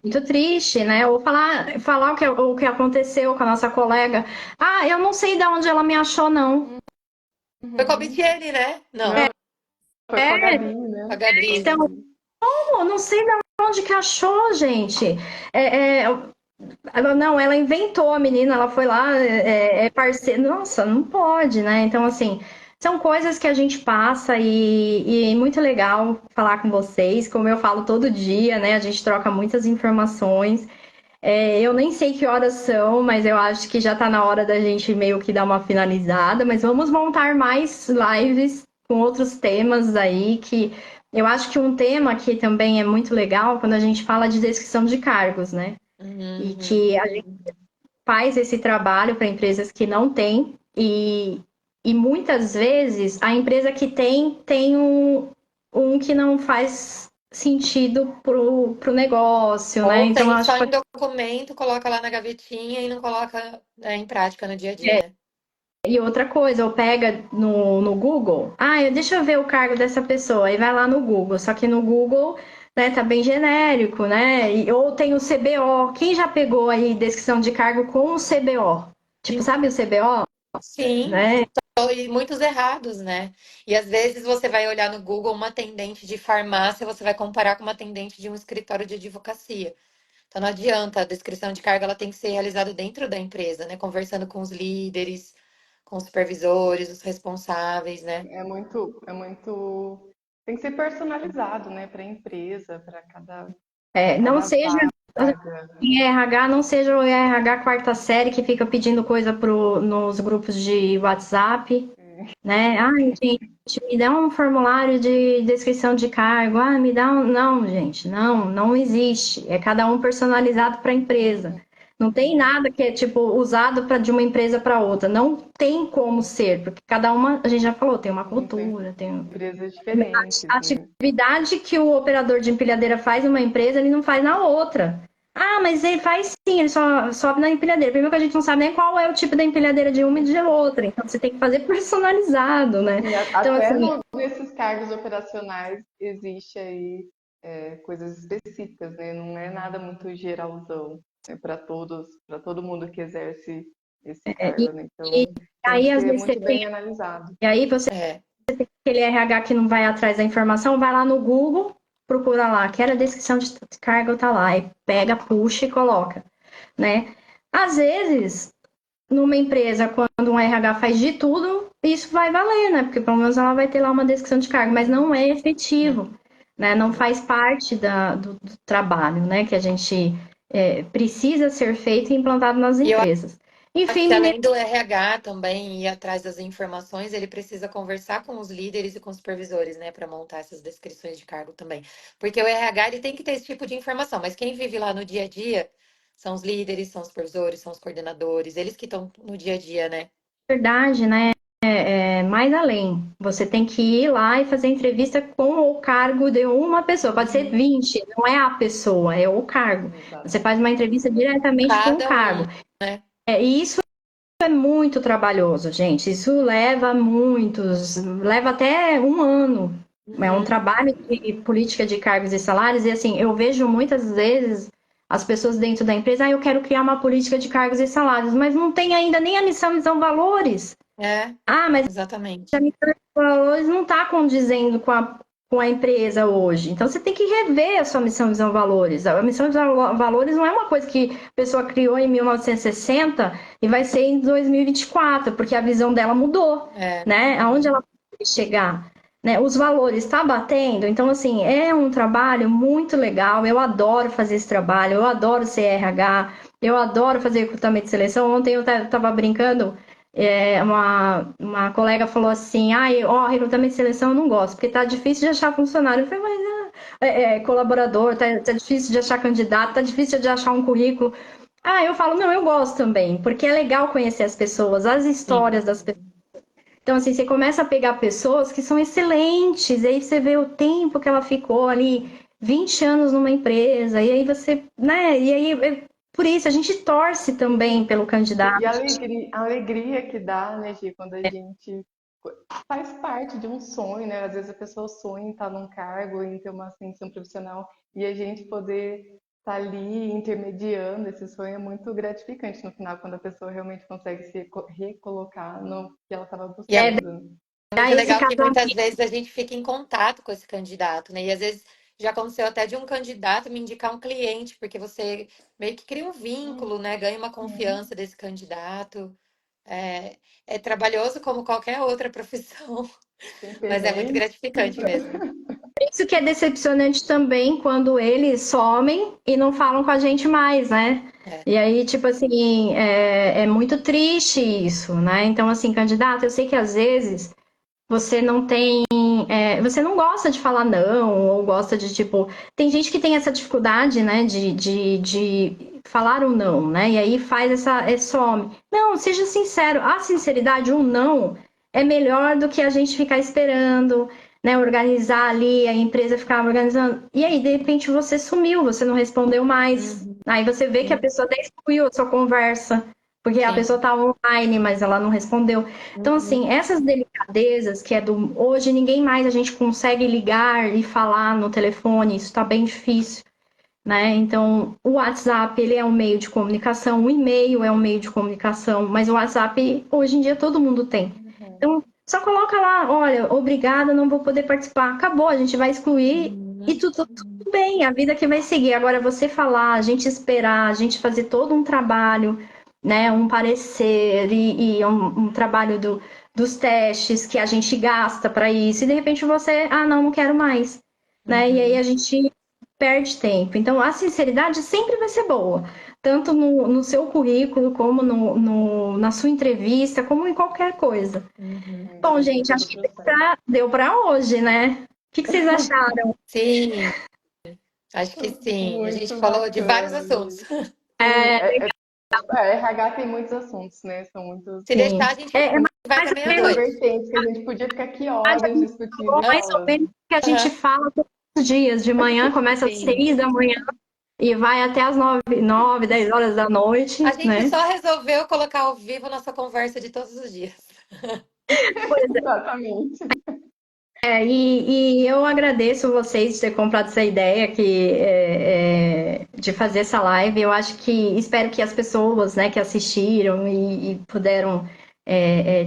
Muito triste, né? Ou falar o que aconteceu com a nossa colega. Ah, eu não sei de onde ela me achou, não. Foi com a Uhum. BTN, né? Não, Não, foi com a É, Gabi, com a né? Gabi. então, pô, não sei de onde que achou, gente. É, é, ela inventou a menina, ela foi lá, é parceira. Nossa, não pode, né? Então, assim, são coisas que a gente passa e é muito legal falar com vocês. Como eu falo todo dia, né? A gente troca muitas informações. Eu nem sei que horas são, mas eu acho que já tá na hora da gente meio que dar uma finalizada. Mas vamos montar mais lives com outros temas aí que eu acho que um tema que também é muito legal quando a gente fala de descrição de cargos, né? E Uhum. que a gente faz esse trabalho para empresas que não têm e muitas vezes a empresa que tem um que não faz sentido pro negócio, né? Ou Então, tem acho só que em documento, coloca lá na gavetinha e não coloca, né, em prática no dia a dia, né? e outra coisa, ou pega no Google, deixa eu ver o cargo dessa pessoa, e vai lá no Google, só que no Google, né, tá bem genérico, né? Ou tem o CBO. Quem já pegou aí descrição de cargo com o CBO? Tipo, sabe o CBO, Sim, né? e muitos errados, né? E às vezes você vai olhar no Google uma atendente de farmácia, você vai comparar com uma atendente de um escritório de advocacia. Então não adianta, a descrição de carga ela tem que ser realizada dentro da empresa, né? Conversando com os líderes, com os supervisores, os responsáveis, né? Tem que ser personalizado, né, para a empresa, Não cada seja vaga. em RH, não seja o RH quarta série que fica pedindo coisa nos grupos de WhatsApp, né? Ai, gente, me dá um formulário de descrição de cargo. Me dá um. Não, gente, não existe. É cada um personalizado para a empresa. Não tem nada que é tipo usado de uma empresa para outra. Não tem como ser, porque cada uma, a gente já falou, tem uma cultura, tem Empresas diferentes, a né? atividade que o operador de empilhadeira faz em uma empresa, ele não faz na outra. Mas ele faz sim, ele só sobe na empilhadeira. Primeiro que a gente não sabe nem qual é o tipo da empilhadeira de uma e de outra. Então você tem que fazer personalizado, né? E Então, até assim, nesses cargos operacionais existe aí coisas específicas, né? Não é nada muito geralzão, né? Para todo mundo que exerce esse e, cargo, né? e Então tem aí que às ser vezes você muito tem. bem analisado. E aí você É. aquele RH que não vai atrás da informação, vai lá no Google, procura lá, quero a descrição de cargo, tá lá, e pega, puxa e coloca, né? Às vezes numa empresa, quando um RH faz de tudo, isso vai valer, né? Porque pelo menos ela vai ter lá uma descrição de cargo, mas não é efetivo, né? Não faz parte do trabalho, né? Que a gente precisa ser feito e implantado nas E eu empresas. acho Enfim, que menina, além do RH também ir atrás das informações, ele precisa conversar com os líderes e com os supervisores, né, para montar essas descrições de cargo também. Porque o RH ele tem que ter esse tipo de informação, mas quem vive lá no dia a dia são os líderes, são os supervisores, são os coordenadores, eles que estão no dia a dia, né? é verdade, né? Mais além. Você tem que ir lá e fazer entrevista com o cargo de uma pessoa. Pode ser 20, não é a pessoa, é o cargo. Você Exato. faz uma entrevista diretamente com o Cada um, cargo. né? E isso é muito trabalhoso, gente. Isso leva até um ano. É um Uhum. trabalho de política de cargos e salários, e assim, eu vejo muitas vezes as pessoas dentro da empresa, eu quero criar uma política de cargos e salários, mas não tem ainda nem a missão, visão, valores. Mas a Exatamente. missão e valores não está condizendo com a empresa hoje. Então você tem que rever a sua missão, visão, valores. A missão e valores não é uma coisa que a pessoa criou em 1960 e vai ser em 2024, porque a visão dela mudou, né? Aonde ela pode chegar. Né, os valores está batendo, então assim, é um trabalho muito legal, eu adoro fazer esse trabalho, eu adoro ser RH, eu adoro fazer recrutamento e seleção. Ontem eu estava brincando, uma colega falou assim, recrutamento e seleção eu não gosto, porque tá difícil de achar funcionário. Eu falei, mas colaborador, tá difícil de achar candidato, tá difícil de achar um currículo. Eu falo, não, eu gosto também, porque é legal conhecer as pessoas, as histórias das pessoas. Então, assim, você começa a pegar pessoas que são excelentes, e aí você vê o tempo que ela ficou ali, 20 anos numa empresa, e aí você, né? E aí, por isso, a gente torce também pelo candidato. E a alegria que dá, né, Gi, quando a gente faz parte de um sonho, né? Às vezes a pessoa sonha em estar num cargo, em ter uma ascensão profissional, e a gente poder estar ali intermediando esse sonho é muito gratificante no final, quando a pessoa realmente consegue se recolocar no que ela estava E é buscando. muito Esse legal que muitas casamento. vezes a gente fica em contato com esse candidato, né? E às vezes já aconteceu até de um candidato me indicar um cliente, porque você meio que cria um vínculo, né? Ganha uma confiança desse candidato. É trabalhoso como qualquer outra profissão, Tem mas é muito perrengue. gratificante mesmo. Isso que é decepcionante também quando eles somem e não falam com a gente mais, né? É, E aí, tipo assim, é muito triste isso, né? Então, assim, candidato, eu sei que às vezes você não tem, você não gosta de falar não, ou gosta de, tipo, tem gente que tem essa dificuldade, né, de falar um não, né? E aí faz some. Não, seja sincero, a sinceridade, um não é melhor do que a gente ficar esperando, né, organizar ali, a empresa ficar organizando. E aí, de repente, você sumiu, você não respondeu mais. uhum, Aí você vê que a sim, pessoa até excluiu a sua conversa, porque a pessoa sim, tá online, mas ela não respondeu. Então, uhum, assim, essas delicadezas que é do hoje ninguém mais a gente consegue ligar e falar no telefone, isso está bem difícil, né? Então, o WhatsApp, ele é um meio de comunicação, o e-mail é um meio de comunicação, mas o WhatsApp hoje em dia todo mundo tem. Então, só coloca lá, olha, obrigada, não vou poder participar. Acabou, a gente vai excluir e uhum, tudo bem, a vida que vai seguir. Agora, você falar, a gente esperar, a gente fazer todo um trabalho, né, um parecer e um trabalho dos testes que a gente gasta para isso, e de repente você, não quero mais, né? E aí a uhum. gente perde tempo. Então, a sinceridade sempre vai ser boa, tanto no seu currículo, como na sua entrevista, como em qualquer coisa. Uhum. Bom, Durante gente, todo acho o que processo. deu para hoje, né? O que vocês acharam? Sim, acho que sim. A gente Muito falou de vários bacana, assuntos. Gi. Sim, RH tem muitos assuntos, né? São muitos, Se Sim. deixar, a gente É vai mais até ou menos muitas meia-noite. vertentes que a gente podia ficar aqui a horas gente discutindo falou, e mais ou menos falando. o que a gente Aham, fala todos os dias. De manhã começa às sim. 6 da manhã e vai até às 10 horas da A noite, gente né? só resolveu colocar ao vivo a nossa conversa de todos os dias. Exatamente. E eu agradeço vocês de ter comprado essa ideia de fazer essa live. Eu acho que espero que as pessoas, né, que assistiram e puderam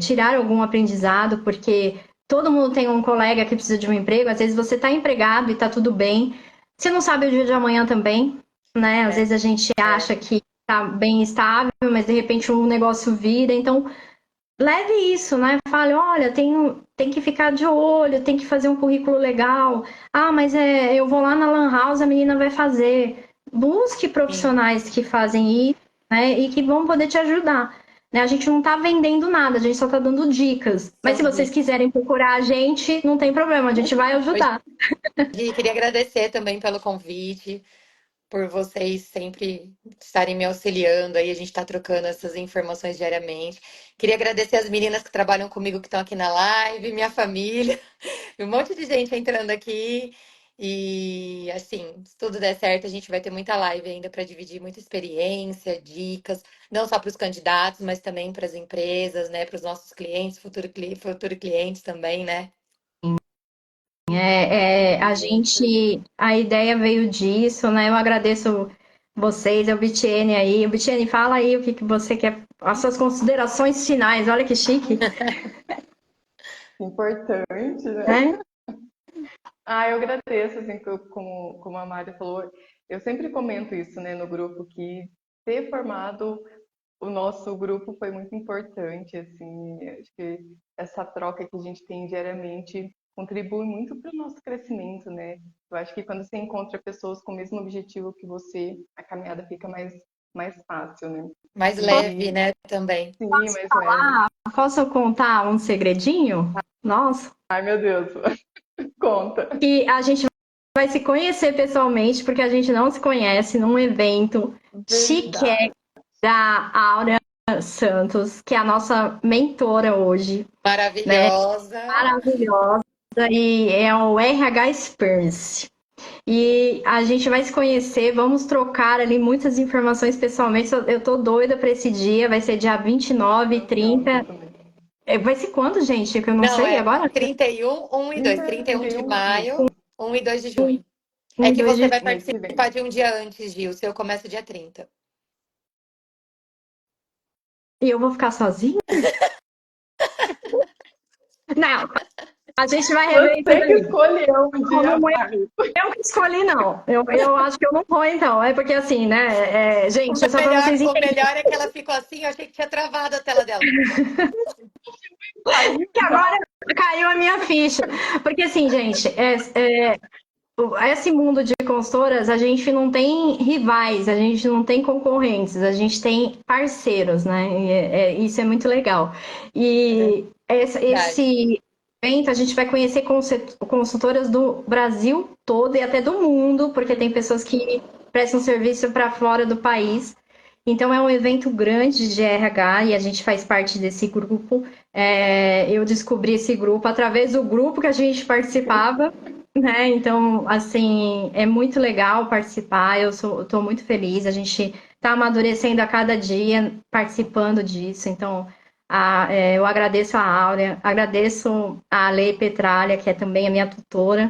tirar algum aprendizado, porque todo mundo tem um colega que precisa de um emprego. Às vezes você está empregado e está tudo bem. Você não sabe o dia de amanhã também, né? Às É, vezes a gente acha que está bem estável, mas de repente um negócio vira. Então leve isso, né? Fale, olha, tem que ficar de olho, tem que fazer um currículo legal. Mas eu vou lá na Lan House, a menina vai fazer. Busque sim, profissionais que fazem isso, né? E que vão poder te ajudar. Né? A gente não está vendendo nada, a gente só está dando dicas. Mas se são vocês dicas. quiserem procurar a gente, não tem problema, a gente vai ajudar. Hoje, queria agradecer também pelo convite, por vocês sempre estarem me auxiliando aí, a gente está trocando essas informações diariamente. Queria agradecer as meninas que trabalham comigo que estão aqui na live, minha família, um monte de gente entrando aqui. E assim, se tudo der certo, a gente vai ter muita live ainda para dividir muita experiência, dicas, não só para os candidatos, mas também para as empresas, né, para os nossos clientes, futuro clientes também, né? A ideia veio disso, né? Eu agradeço vocês, é o Bitiene aí. O Bitiene, fala aí o que, que você quer, as suas considerações finais, olha que chique, Importante, né? né? Eu agradeço, assim, como a Mari falou, eu sempre comento isso, né, no grupo, que ter formado o nosso grupo foi muito importante, assim, acho que essa troca que a gente tem diariamente contribui muito para o nosso crescimento, né? Eu acho que quando você encontra pessoas com o mesmo objetivo que você, a caminhada fica mais fácil, né? Mais leve, E né, também. sim, mais leve. Posso contar um segredinho? Nossa, Ai, meu Deus, conta. que a gente vai se conhecer pessoalmente, porque a gente não se conhece num evento chique Verdade. da Áurea Santos, que é a nossa mentora hoje, né? Maravilhosa. Maravilhosa, e é o RH Experience. E a gente vai se conhecer, vamos trocar ali muitas informações pessoalmente. Eu tô doida para esse dia, vai ser dia 29 e Ansiosa 30. também. Vai ser quando, gente? Que eu não Não, sei é agora? 31, 1 e 2. 30, 31 de 31, maio, isso. 1 e 2 de junho. É Um, que dois você de... vai Mês que vem. participar de um dia antes, Gil. O seu começa dia 30. E eu vou ficar sozinha? Não, a gente vai rever isso Você que daí. escolheu o Não, dia, não é Mari. eu que escolhi, não. Eu acho que eu não vou, então. É porque assim, né? Gente, é só para vocês O entenderem melhor é que ela ficou assim, eu achei que tinha travado a tela dela. Aí, que já. agora caiu a minha ficha. Porque assim, gente, esse mundo de consultoras, a gente não tem rivais, a gente não tem concorrentes, a gente tem parceiros, né? Isso é muito legal. E Verdade. esse evento a gente vai conhecer consultoras do Brasil todo e até do mundo, porque tem pessoas que prestam serviço para fora do país. Então é um evento grande de RH e a gente faz parte desse grupo. Eu descobri esse grupo através do grupo que a gente participava, né? Então, assim, é muito legal participar. Estou muito feliz. A gente está amadurecendo a cada dia participando disso. Então, eu agradeço a Áurea, agradeço a Lei Petralha, que é também a minha tutora,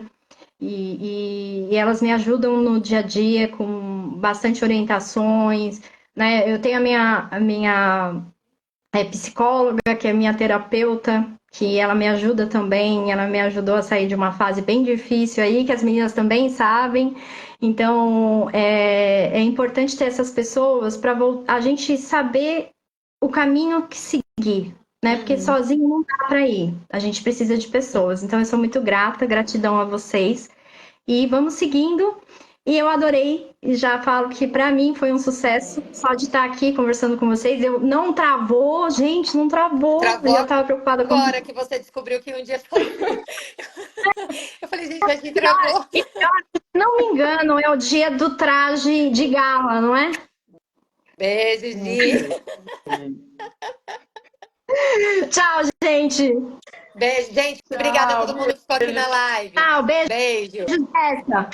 e elas me ajudam no dia a dia com bastante orientações, né? Eu tenho a minha psicóloga, que é minha terapeuta, que ela me ajuda também, ela me ajudou a sair de uma fase bem difícil aí, que as meninas também sabem. Então, é importante ter essas pessoas para a gente saber o caminho que seguir, né? Porque Uhum. sozinho não dá para ir. A gente precisa de pessoas. Então, eu sou muito grata, gratidão a vocês. E vamos seguindo. E eu adorei, e já falo que para mim foi um sucesso só de estar aqui conversando com vocês. Eu não travou, gente, não travou. Travou Eu estava preocupada com. agora que você descobriu que um dia fosse. Eu falei, gente, acho que travou. Não me engano, é o dia do traje de gala, não é? Beijo, Gi. Isso. Sim. Tchau, gente. Beijo, gente. Obrigada a Tchau, todo mundo que ficou aqui na live. Tchau, beijo, Beijo. Jéssica.